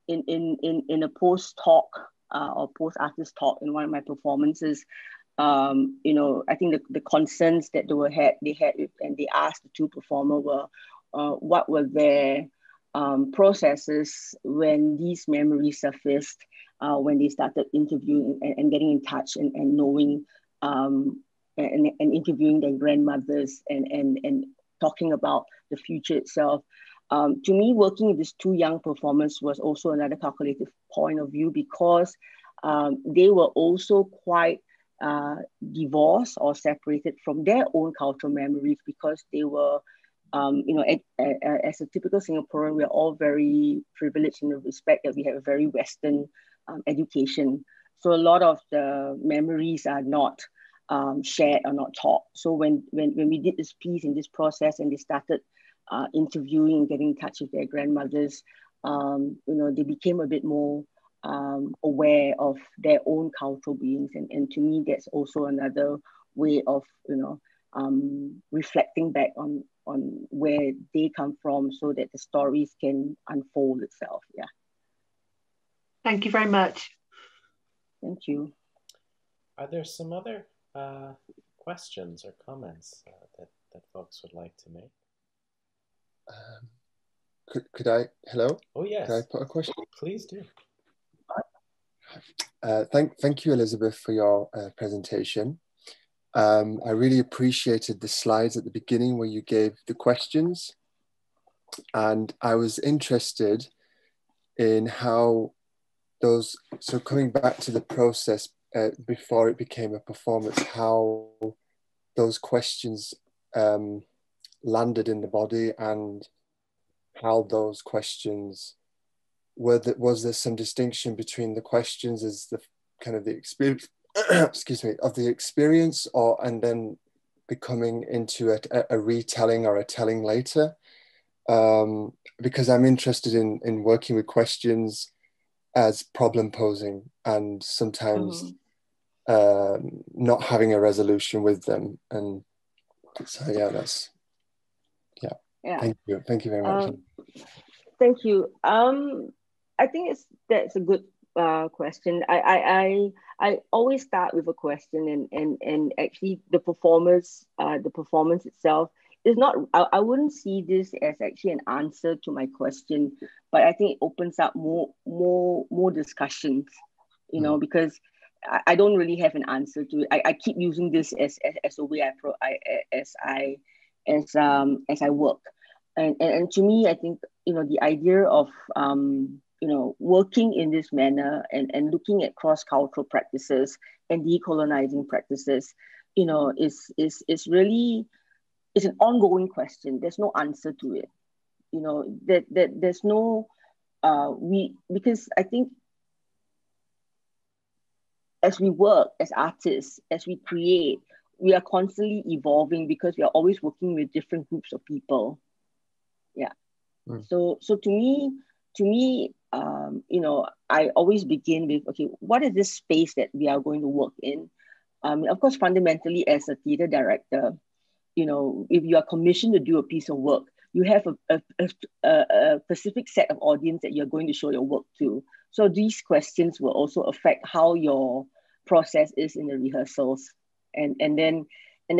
S2: in a post talk or post artist talk in one of my performances, I think the concerns that they had and they asked the two performers were what were their processes when these memories surfaced, when they started interviewing and getting in touch and knowing and interviewing their grandmothers and talking about the future itself. To me, working with these two young performers was also another calculative point of view, because they were also quite divorced or separated from their own cultural memories, because they were, as a typical Singaporean, we're all very privileged in the respect that we have a very Western education. So a lot of the memories are not shared or not taught. So when we did this piece in this process and they started interviewing and getting in touch with their grandmothers, they became a bit more aware of their own cultural beings. And to me, that's also another way of, reflecting back on where they come from, so that the stories can unfold itself. Yeah.
S6: Thank you very much.
S2: Thank you.
S1: Are there some other questions or comments that folks would like to make?
S7: Could I, hello?
S1: Oh, yes.
S7: Could I put a question?
S1: Please do.
S7: Thank you, Elizabeth, for your presentation. I really appreciated the slides at the beginning where you gave the questions. And I was interested in how those, so coming back to the process before it became a performance, how those questions landed in the body, and how those questions, was there some distinction between the questions as the kind of the experience, excuse me, of the experience, and then becoming into a retelling or a telling later? Because I'm interested in working with questions as problem posing, and sometimes not having a resolution with them. And so, yeah, that's, yeah. Thank you very much.
S2: Thank you. I think that's a good question. I always start with a question, and actually the performance itself is not, I wouldn't see this as actually an answer to my question, but I think it opens up more discussions, because I don't really have an answer to it. I keep using this as a way as I work. And to me, I think, the idea of, working in this manner and looking at cross-cultural practices and decolonizing practices, is really, it's an ongoing question. There's no answer to it. That there's no, because I think as we work as artists, as we create, we are constantly evolving, because we are always working with different groups of people. Yeah. So to me, I always begin with, okay, what is this space that we are going to work in? Of course, fundamentally, as a theatre director, if you are commissioned to do a piece of work, you have a specific set of audience that you're going to show your work to. So these questions will also affect how your process is in the rehearsals. And then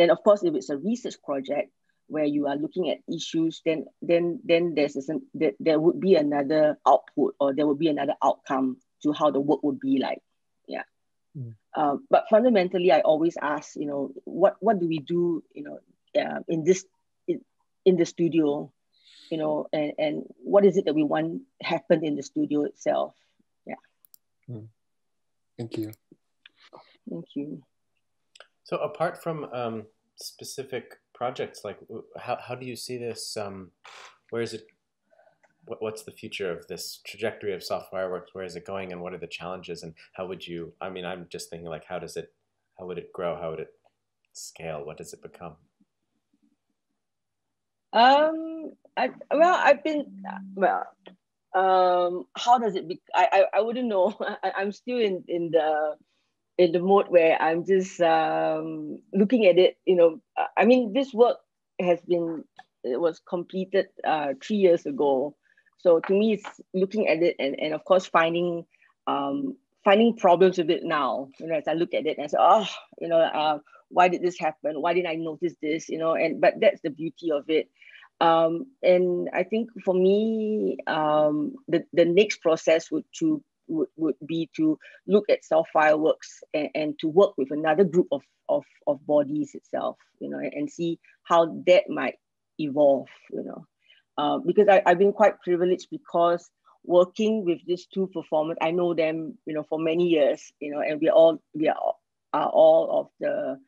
S2: of course, if it's a research project where you are looking at issues, then there would be another output, or there would be another outcome to how the work would be like. Yeah. But fundamentally, I always ask, what do we do, in the studio, and what is it that we want happen in the studio itself? Yeah.
S7: Thank you.
S2: Thank you.
S1: So apart from specific projects, like how do you see this? Where is it? What's the future of this trajectory of soft fireworks? Where is it going, and what are the challenges? And how would you? I mean, I'm just thinking, like, how would it grow? How would it scale? What does it become?
S2: How does it be? I wouldn't know. I'm still in the in the mode where I'm just looking at it. I mean, this work it was completed 3 years ago. So to me, it's looking at it and of course finding problems with it now. As I look at it and I say, why did this happen? Why didn't I notice this? But that's the beauty of it. And I think for me, the next process would be to look at self-file works and to work with another group of bodies itself, and see how that might evolve, because I've been quite privileged because working with these two performers, I know them, for many years, and we are all of the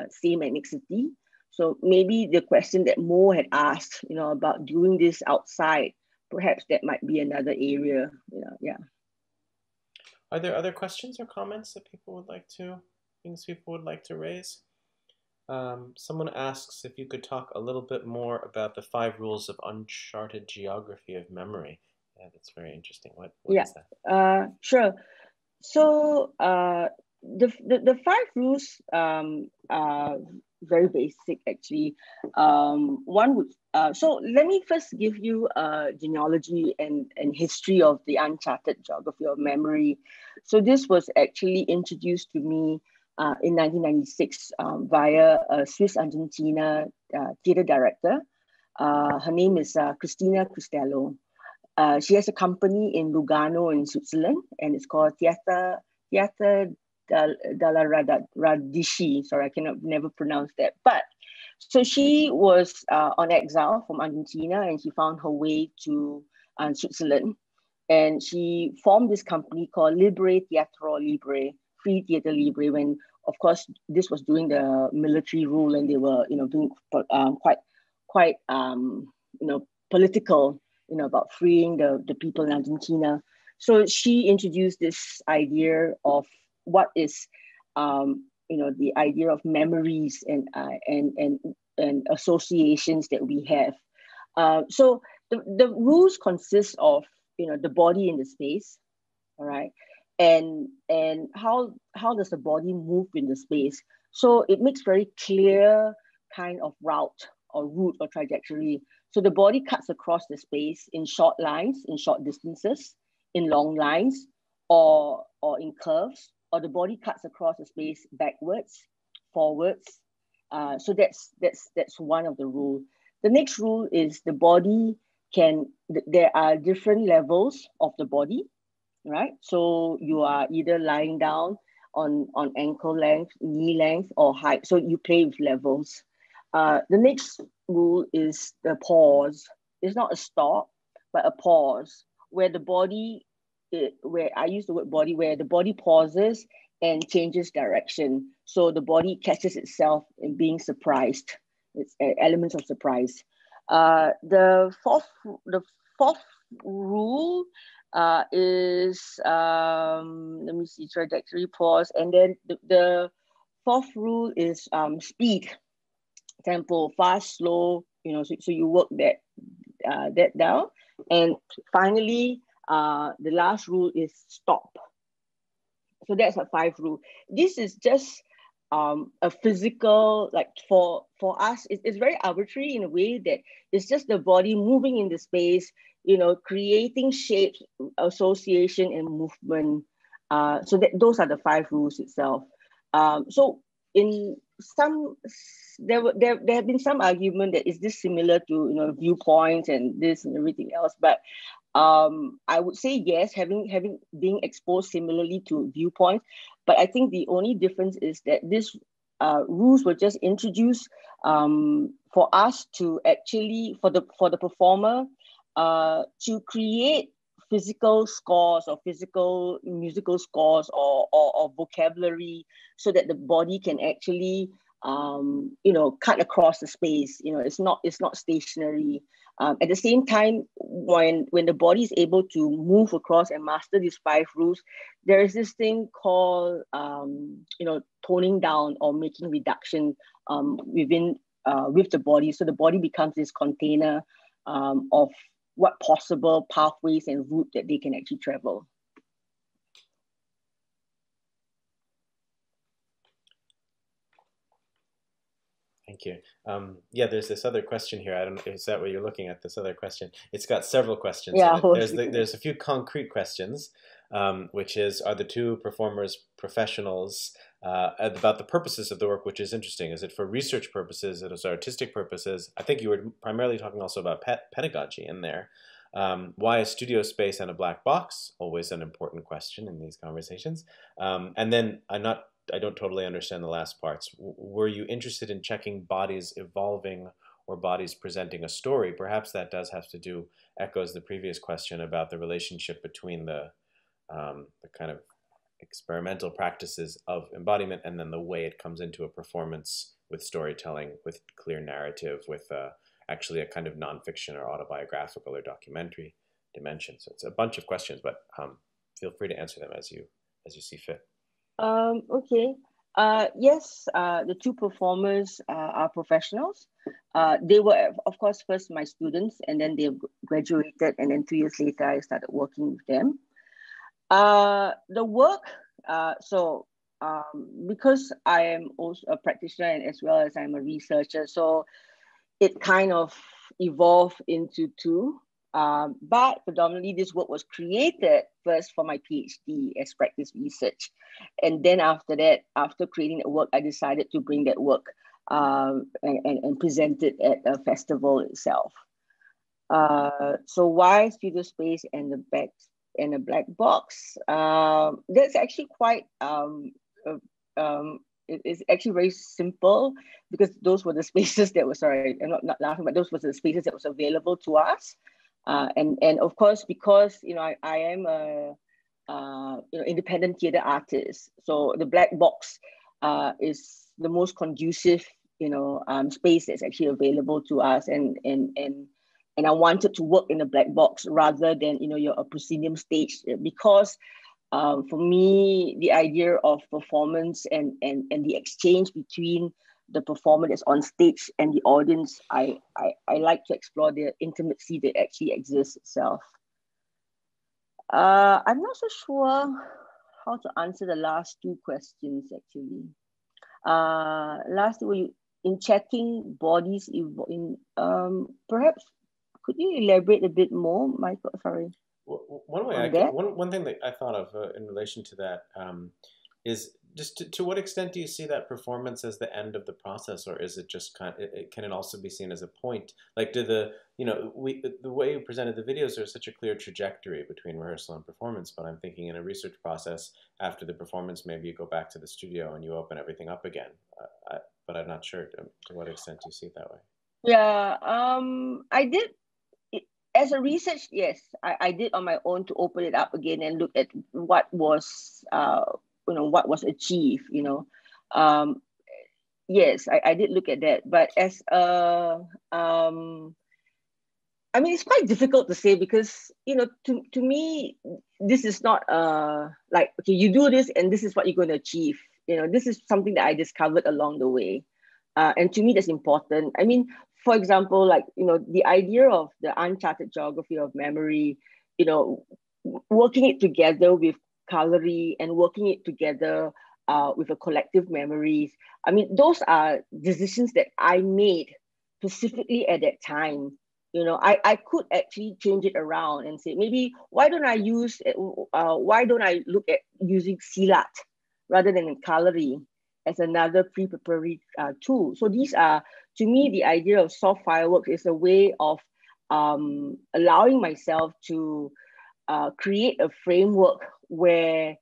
S2: same ethnicity. So maybe the question that Mo had asked, about doing this outside, perhaps that might be another area, yeah.
S1: Are there other questions or comments that things people would like to raise? Someone asks if you could talk a little bit more about the 5 rules of uncharted geography of memory. Yeah, that's very interesting. What is that?
S2: Sure. So the 5 rules are very basic, actually. One would so let me first give you a genealogy and history of the uncharted geography of memory. So this was actually introduced to me in 1996 via a Swiss Argentina theater director. Her name is Cristina Cristello. She has a company in Lugano in Switzerland, and it's called Teatro della Radici. Sorry, I never pronounce that. But so she was on exile from Argentina, and she found her way to Switzerland, and she formed this company called Libre Teatro Libre, Free Theater Libre. When, of course, this was during the military rule, and they were, doing quite political, about freeing the people in Argentina. So she introduced this idea of what is, the idea of memories and associations that we have. So the rules consist of, the body in the space, all right, and how does the body move in the space. So it makes very clear kind of route or route or trajectory. So the body cuts across the space in short lines, in short distances, in long lines, or in curves, or the body cuts across the space backwards, forwards. So that's one of the rules. The next rule is the body there are different levels of the body, right? So you are either lying down on ankle length, knee length, or height. So you play with levels. The next rule is the pause. It's not a stop, but a pause, where the body, where I use the word body, where the body pauses and changes direction. So the body catches itself in being surprised. It's elements of surprise. The fourth rule is, let me see, trajectory, pause. And then the fourth rule is speed. Tempo, fast, slow, so you work that down. And finally, the last rule is stop. So that's a 5 rule. This is just a physical, like for us, it's very arbitrary in a way that it's just the body moving in the space, creating shapes, association, and movement. So those are the 5 rules itself. So in there have been some argument that is this similar to viewpoints and this and everything else, but I would say yes, having being exposed similarly to viewpoints, but I think the only difference is that these rules were just introduced for us to actually for the performer to create physical scores or physical musical scores or vocabulary, so that the body can actually cut across the space. It's not stationary. At the same time, when the body is able to move across and master these 5 rules, there is this thing called toning down or making reduction within with the body. So the body becomes this container of what possible pathways and route that they can actually travel.
S1: Thank you. Yeah, there's this other question here. I don't know, is that what you're looking at, this other question? It's got several questions
S2: Yeah,
S1: in it. There's a few concrete questions, which is, are the two performers professionals, about the purposes of the work, which is interesting. Is it for research purposes? Is it artistic purposes? I think you were primarily talking also about pedagogy in there. Why a studio space and a black box? Always an important question in these conversations. And then I don't totally understand the last parts. Were you interested in checking bodies evolving or bodies presenting a story? Perhaps that does have to do, echoes the previous question about the relationship between the kind of experimental practices of embodiment and then the way it comes into a performance with storytelling, with clear narrative, with actually a kind of nonfiction or autobiographical or documentary dimension. So it's a bunch of questions, but feel free to answer them as you see fit.
S2: Okay. Yes, the two performers are professionals. They were, of course, first my students, and then they graduated, and then 2 years later, I started working with them. The work, because I am also a practitioner and as well as I'm a researcher, so it kind of evolved into two. But predominantly this work was created first for my PhD as practice research. And then after that, after creating the work, I decided to bring that work and present it at a festival itself. So why studio space and the black box? That's actually quite, it's actually very simple, because those were the spaces that were, sorry, I'm not laughing, but those were the spaces that was available to us. And of course, because I am a independent theatre artist, so the black box is the most conducive space that's actually available to us, and I wanted to work in a black box rather than a proscenium stage, because for me the idea of performance and the exchange between the performer that's on stage and the audience, I like to explore the intimacy that actually exists itself. I'm not so sure how to answer the last two questions actually. Lastly, in checking bodies, perhaps could you elaborate a bit more, Michael? Sorry.
S1: One thing that I thought of in relation to that is just to what extent do you see that performance as the end of the process, or is it just can it also be seen as a point? Like, the way you presented the videos, there's such a clear trajectory between rehearsal and performance, but I'm thinking in a research process, after the performance, maybe you go back to the studio and you open everything up again. But I'm not sure to what extent you see it that way.
S2: Yeah, I did. As a research, yes, I did on my own to open it up again and look at what was what was achieved, yes, I did look at that. But as I mean, it's quite difficult to say, because to me, this is not like, okay, you do this and this is what you're going to achieve. This is something that I discovered along the way, and to me that's important. I mean, for example, like the idea of the uncharted geography of memory, working it together with colory and working it together with a collective memories. I mean, those are decisions that I made specifically at that time. I could actually change it around and say, maybe why don't I look at using silat rather than colory as another pre-preparatory tool. So these are, to me, the idea of soft fireworks is a way of allowing myself to create a framework where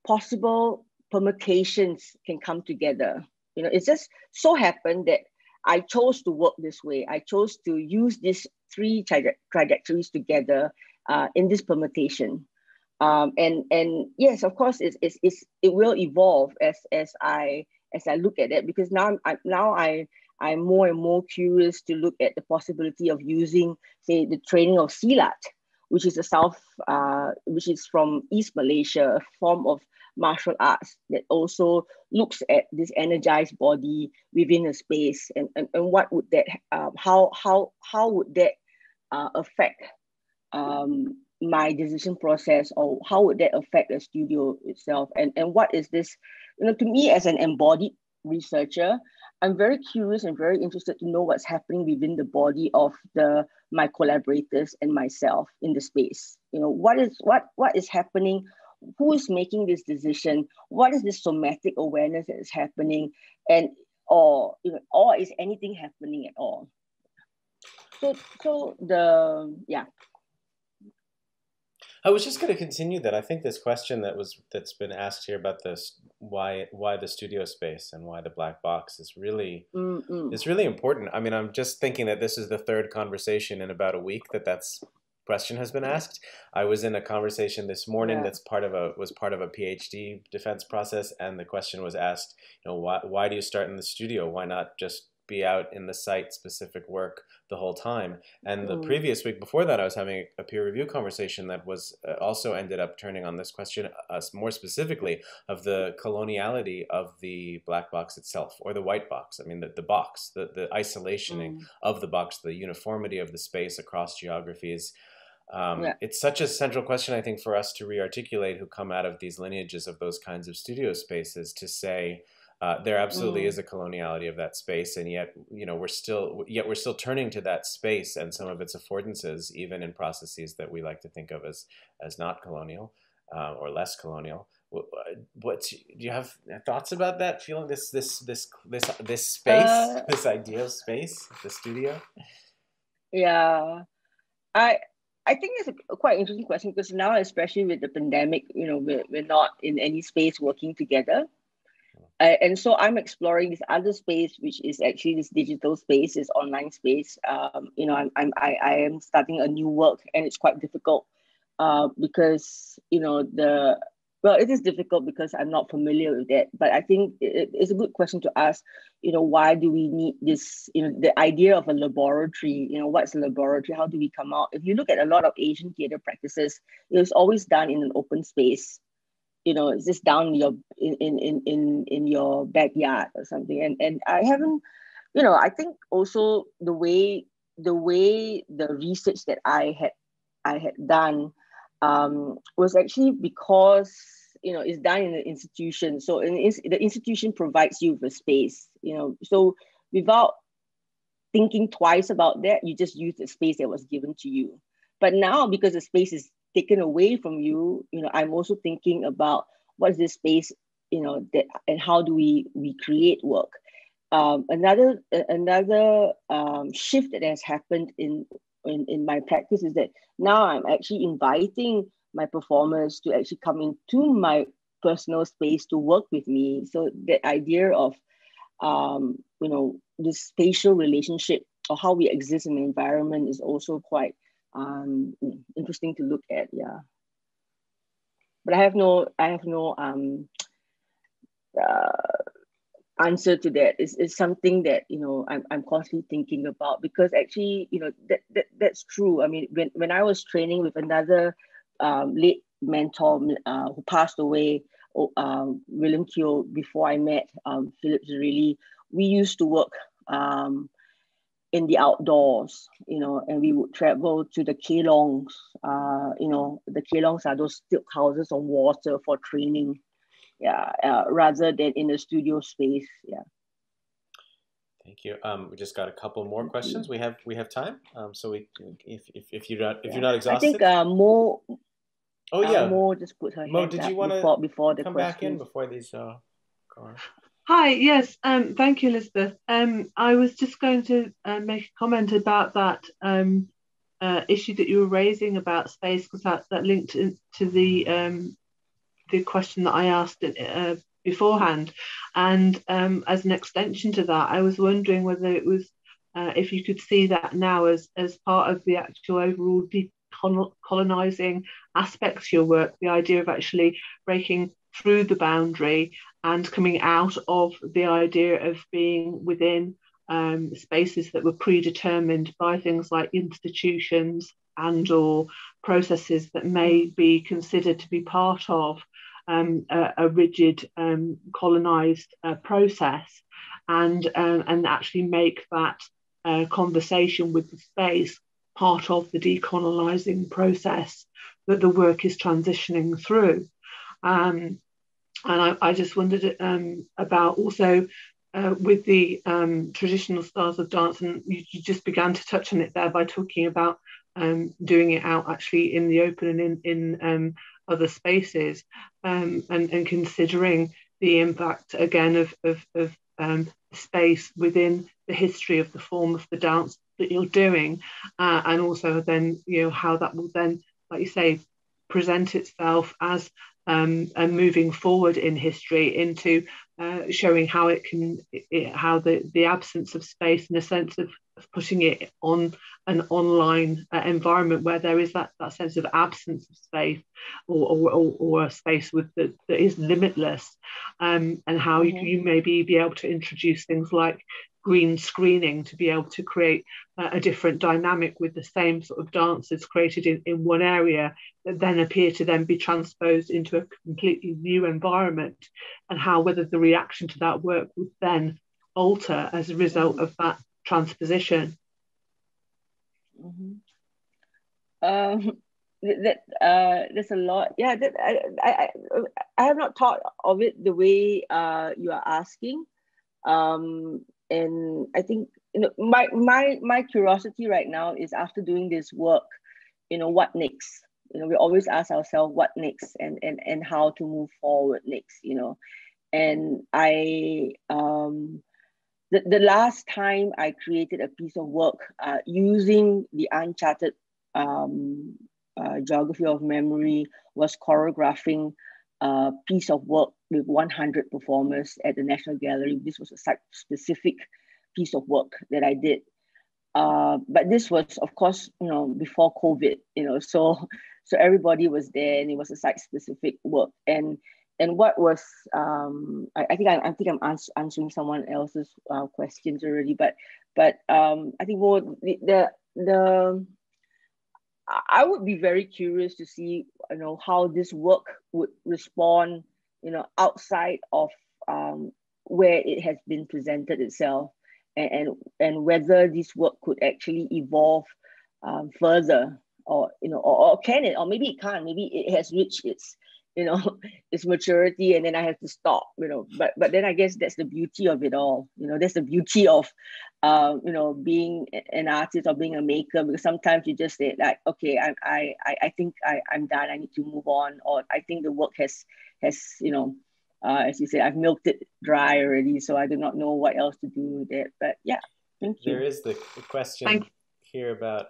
S2: possible permutations can come together. It's just so happened that I chose to work this way. I chose to use these three trajectories together in this permutation. And yes, of course, it will evolve as I look at it, because now I'm more and more curious to look at the possibility of using, say, the training of silat, which is which is from East Malaysia, a form of martial arts that also looks at this energized body within a space, and what would that how would that affect my decision process, or how would that affect the studio itself, and what is this? To me, as an embodied researcher, I'm very curious and very interested to know what's happening within the body of my collaborators and myself in the space. You know, what is happening? Who is making this decision? What is this somatic awareness that is happening? And or is anything happening at all?
S1: I was just going to continue that. I think this question that's been asked here about this, why the studio space and why the black box is really important. I mean, I'm just thinking that this is the third conversation in about a week that's question has been asked. I was in a conversation this morning that's was part of a PhD defense process, and the question was asked, why do you start in the studio? Why not just be out in the site-specific work the whole time? And the previous week before that, I was having a peer review conversation that was also ended up turning on this question, more specifically, of the coloniality of the black box itself, or the white box. I mean, the box, the isolationing of the box, the uniformity of the space across geographies. It's such a central question, I think, for us to re-articulate, who come out of these lineages of those kinds of studio spaces, to say, there absolutely is a coloniality of that space, and yet we're still turning to that space and some of its affordances, even in processes that we like to think of as not colonial or less colonial. Do you have thoughts about that? Feeling this space, this idea of space, the studio?
S2: Yeah, I think it's a quite interesting question, because now, especially with the pandemic, we're not in any space working together. And so I'm exploring this other space, which is actually this digital space, this online space. I am starting a new work, and it's quite difficult because it is difficult because I'm not familiar with that. But I think it's a good question to ask. Why do we need this? The idea of a laboratory. What's a laboratory? How do we come out? If you look at a lot of Asian theatre practices, it was always done in an open space. It's just down in your backyard or something. And I haven't, I think also the way the research that I had done was actually because it's done in an institution. So the institution provides you with a space. So without thinking twice about that, you just use the space that was given to you. But now, because the space is taken away from you, I'm also thinking about what is this space, that, and how do we create work. Another shift that has happened in my practice is that now I'm actually inviting my performers to actually come into my personal space to work with me. So the idea of this spatial relationship, or how we exist in the environment, is also quite interesting to look at. Yeah, but I have no answer to that. It's something that I'm constantly thinking about, because actually that's true. I mean, when I was training with another late mentor who passed away, William Kyo, before I met Philip Zerili, we used to work in the outdoors, and we would travel to the kelongs. The kelongs are those stilt houses on water for training, rather than in a studio space. Yeah.
S1: Thank you. We just got a couple more questions. We have time. So if you're not exhausted,
S2: I think Mo.
S1: Oh yeah,
S2: Mo just put her
S1: Mo,
S2: hand
S1: did
S2: up
S1: you want to
S2: before the
S1: come
S2: questions.
S1: back in before these go on?
S6: Hi, yes, thank you, Elizabeth. I was just going to make a comment about that issue that you were raising about space, because that linked to the question that I asked beforehand. And as an extension to that, I was wondering whether it was, if you could see that now as part of the actual overall decolonizing aspect to your work, the idea of actually breaking through the boundary and coming out of the idea of being within spaces that were predetermined by things like institutions and or processes that may be considered to be part of a rigid colonized process, and actually make that conversation with the space part of the decolonizing process that the work is transitioning through. And I just wondered about also with the traditional styles of dance, and you just began to touch on it there by talking about doing it out actually in the open and in other spaces, and considering the impact again of space within the history of the form of the dance that you're doing, and also then how that will then, like you say, present itself as and moving forward in history into showing how it can, how the absence of space, in a sense of putting it on an online environment where there is that sense of absence of space, or a space that is limitless, and how you maybe be able to introduce things like green screening to be able to create a different dynamic with the same sort of dances created in one area that then appear to then be transposed into a completely new environment, and how whether the reaction to that work would then alter as a result of that transposition.
S2: There's a lot. Yeah, I have not thought of it the way you are asking. And I think my curiosity right now is, after doing this work, what next? We always ask ourselves what next, and how to move forward next. And I the last time I created a piece of work using the Uncharted geography of memory was choreographing a piece of work with 100 performers at the National Gallery. This was a site-specific piece of work that I did. But this was, of course, before COVID, so everybody was there, and it was a site-specific work. And what was, I think I'm answering someone else's questions already, but I think more I would be very curious to see, how this work would respond, outside of where it has been presented itself, and whether this work could actually evolve further, or can it, or maybe it can't. Maybe it has reached its its maturity, and then I have to stop. But then I guess that's the beauty of it all. That's the beauty of being an artist or being a maker, because sometimes you just say, like, okay, I think I'm done, I need to move on, or I think the work has as you say, I've milked it dry already, so I do not know what else to do with it. But yeah, thank you.
S1: There is the question here about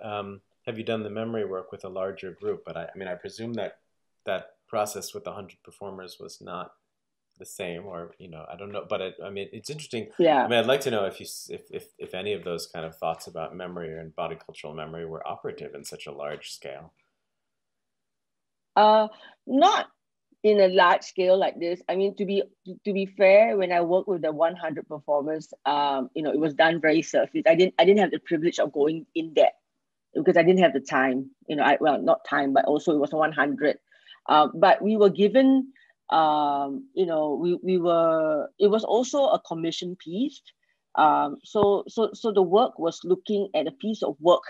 S1: have you done the memory work with a larger group? But I presume that process with 100 performers was not the same, or I don't know, but it's interesting.
S2: Yeah.
S1: I'd like to know if any of those kind of thoughts about memory or embodied cultural memory were operative in such a large scale.
S2: Not in a large scale like this. To be fair, when I worked with the 100 performers, it was done very surface. I didn't have the privilege of going in depth because I didn't have the time. Not time, but also it was 100. But we were given, we were. It was also a commission piece. So the work was looking at a piece of work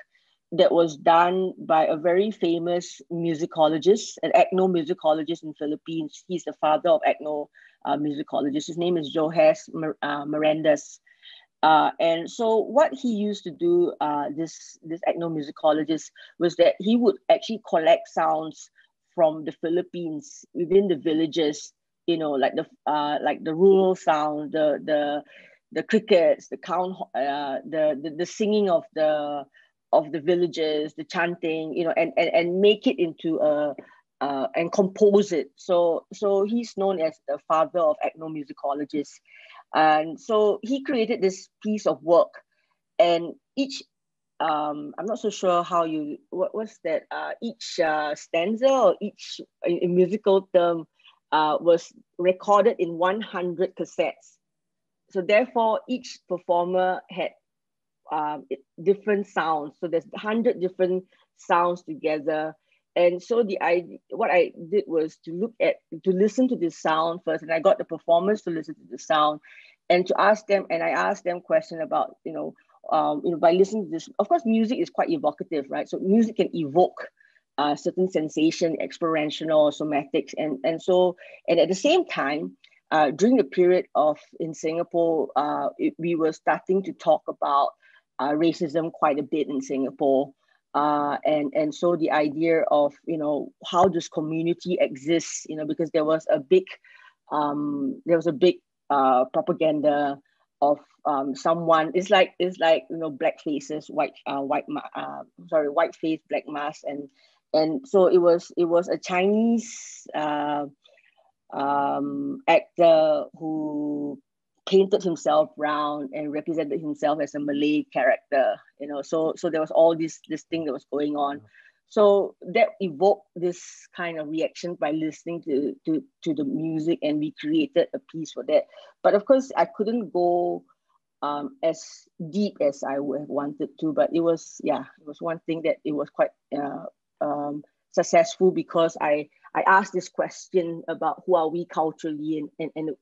S2: that was done by a very famous musicologist, an ethnomusicologist in Philippines. He's the father of ethnomusicologists. His name is Johes Mirandas. And so what he used to do, this ethnomusicologist, was that he would actually collect sounds from the Philippines within the villages, like the rural sound, the crickets, the count, the singing of the villages, the chanting, and make it into and compose it. So he's known as the father of ethnomusicologists. And so he created this piece of work, and each I'm not so sure what was that, each stanza, or each in musical term was recorded in 100 cassettes. So therefore each performer had different sounds. So there's 100 different sounds together. And so what I did was to listen to this sound first, and I got the performers to listen to the sound, and to ask them, and I asked them questions about, by listening to this. Of course, music is quite evocative, right? So music can evoke certain sensation, experiential, somatics, and at the same time, during the period of in Singapore, we were starting to talk about racism quite a bit in Singapore. And so the idea of, how does community exist, because there was a big propaganda of someone. It's like black faces, white face, black mask, and so it was a Chinese actor who painted himself brown and represented himself as a Malay character, so there was all this thing that was going on. So that evoked this kind of reaction by listening to the music, and we created a piece for that. But of course, I couldn't go as deep as I would have wanted to. But it was one thing that it was quite successful, because I asked this question about who are we culturally, and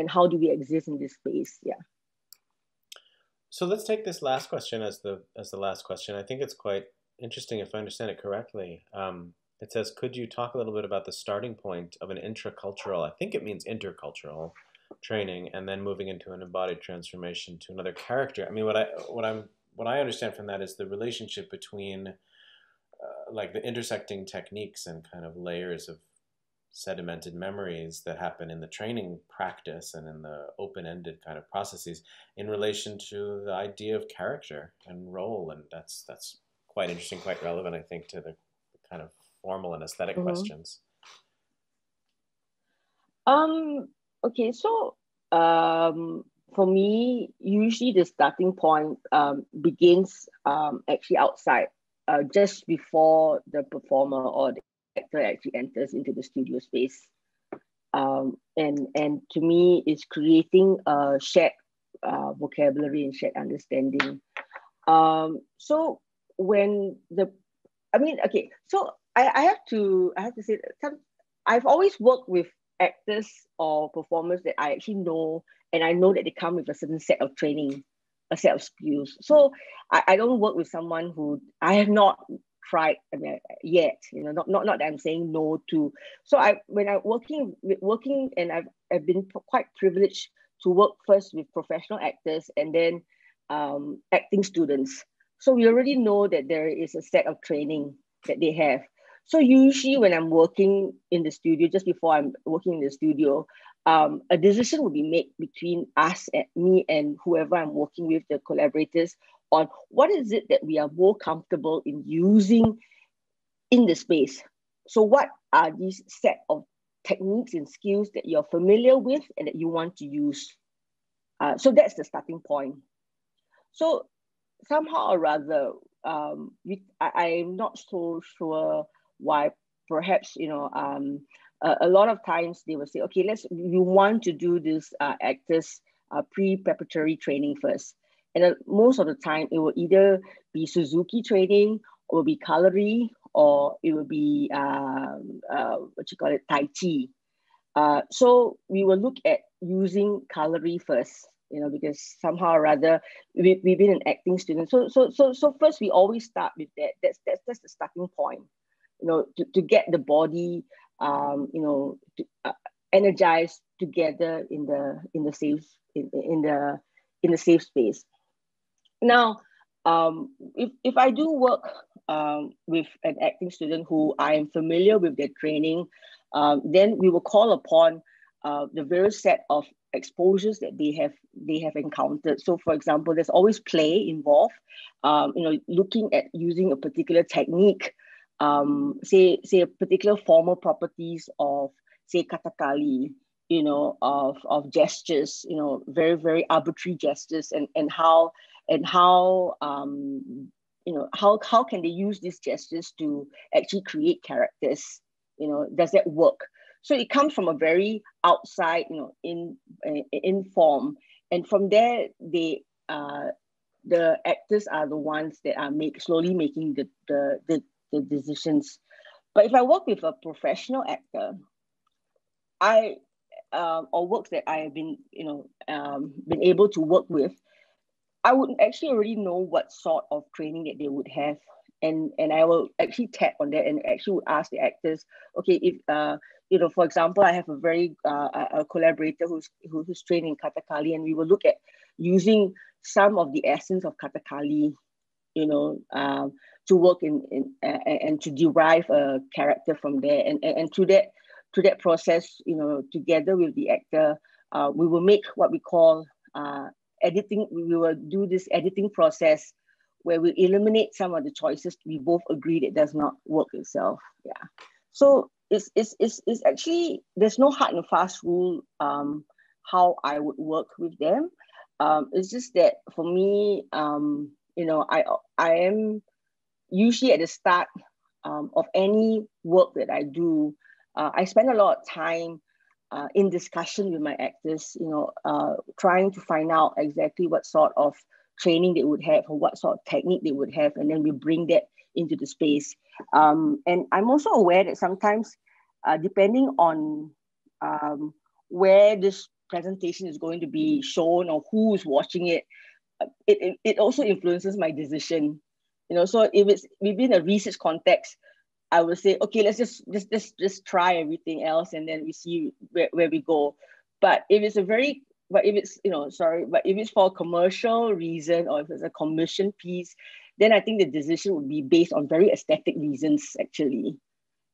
S2: how do we exist in this space. Yeah.
S1: So let's take this last question as the last question. I think it's quite interesting, if I understand it correctly. It says, could you talk a little bit about the starting point of an intracultural, I think it means intercultural training, and then moving into an embodied transformation to another character? I mean, what I understand from that is the relationship between like the intersecting techniques and kind of layers of sedimented memories that happen in the training practice and in the open-ended kind of processes in relation to the idea of character and role. And that's quite interesting, quite relevant, I think, to the kind of formal and aesthetic questions.
S2: Okay, so for me, usually the starting point begins actually outside, just before the performer or the actor actually enters into the studio space. And to me, it's creating a shared vocabulary and shared understanding. So when I have to say that I've always worked with actors or performers that I actually know, and I know that they come with a certain set of training, a set of skills. So I don't work with someone who I have not tried yet, not that I'm saying no to. So when I'm working, and I've been quite privileged to work first with professional actors and then acting students. So we already know that there is a set of training that they have. So usually when I'm working in the studio, just before I'm working in the studio, a decision will be made between us, and me, and whoever I'm working with, the collaborators, on what is it that we are more comfortable in using in the space. So what are these set of techniques and skills that you're familiar with and that you want to use? So that's the starting point. So somehow or rather, I'm not so sure why. Perhaps a lot of times they will say, okay, you want to do this actors pre-preparatory training first, and most of the time it will either be Suzuki training, or will be Kalari, or it will be Tai Chi. So we will look at using Kalari first, because somehow or rather we've been an acting student. So first we always start with that. That's the starting point, to get the body, energized together in the safe space. Now, if I do work with an acting student who I am familiar with their training, then we will call upon the various set of exposures that they have encountered. So, for example, there's always play involved. Looking at using a particular technique, say a particular formal properties of, say, katakali, of gestures, very, very arbitrary gestures, and how can they use these gestures to actually create characters? Does that work? So it comes from a very outside, in form, and from there the actors are the ones that are slowly making the decisions. But if I work with a professional actor, or works that I have been able to work with, I would actually already know what sort of training that they would have and I will actually tap on that and actually would ask the actors, okay, if for example, I have a very a collaborator who's trained in Kathakali, and we will look at using some of the essence of Kathakali, to work and to derive a character from there, and through that process, together with the actor, we will make what we call editing. We will do this editing process where we eliminate some of the choices we both agree that does not work itself. Yeah. So it's actually, there's no hard and fast rule how I would work with them. It's just that for me, I am usually at the start of any work that I do, I spend a lot of time in discussion with my actors, trying to find out exactly what sort of training they would have or what sort of technique they would have, and then we bring that into the space. And I'm also aware that sometimes, depending on where this presentation is going to be shown or who's watching it, it also influences my decision. So if it's within a research context, I would say, okay, let's just try everything else, and then we see where we go. But if it's if it's for a commercial reason, or if it's a commission piece, then I think the decision would be based on very aesthetic reasons, actually.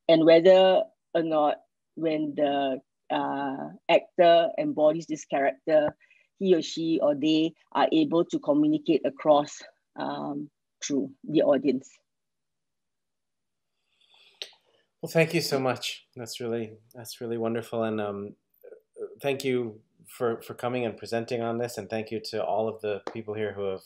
S2: And whether or not, when the actor embodies this character, he or she or they are able to communicate across through the audience.
S1: Well, thank you so much. That's really wonderful, and thank you for coming and presenting on this, and thank you to all of the people here who have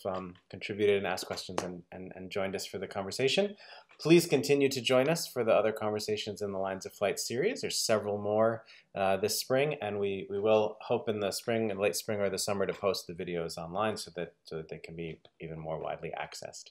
S1: contributed and asked questions and joined us for the conversation. Please continue to join us for the other conversations in the Lines of Flight series. There's several more this spring, and we will hope in the spring and late spring or the summer to post the videos online so that they can be even more widely accessed.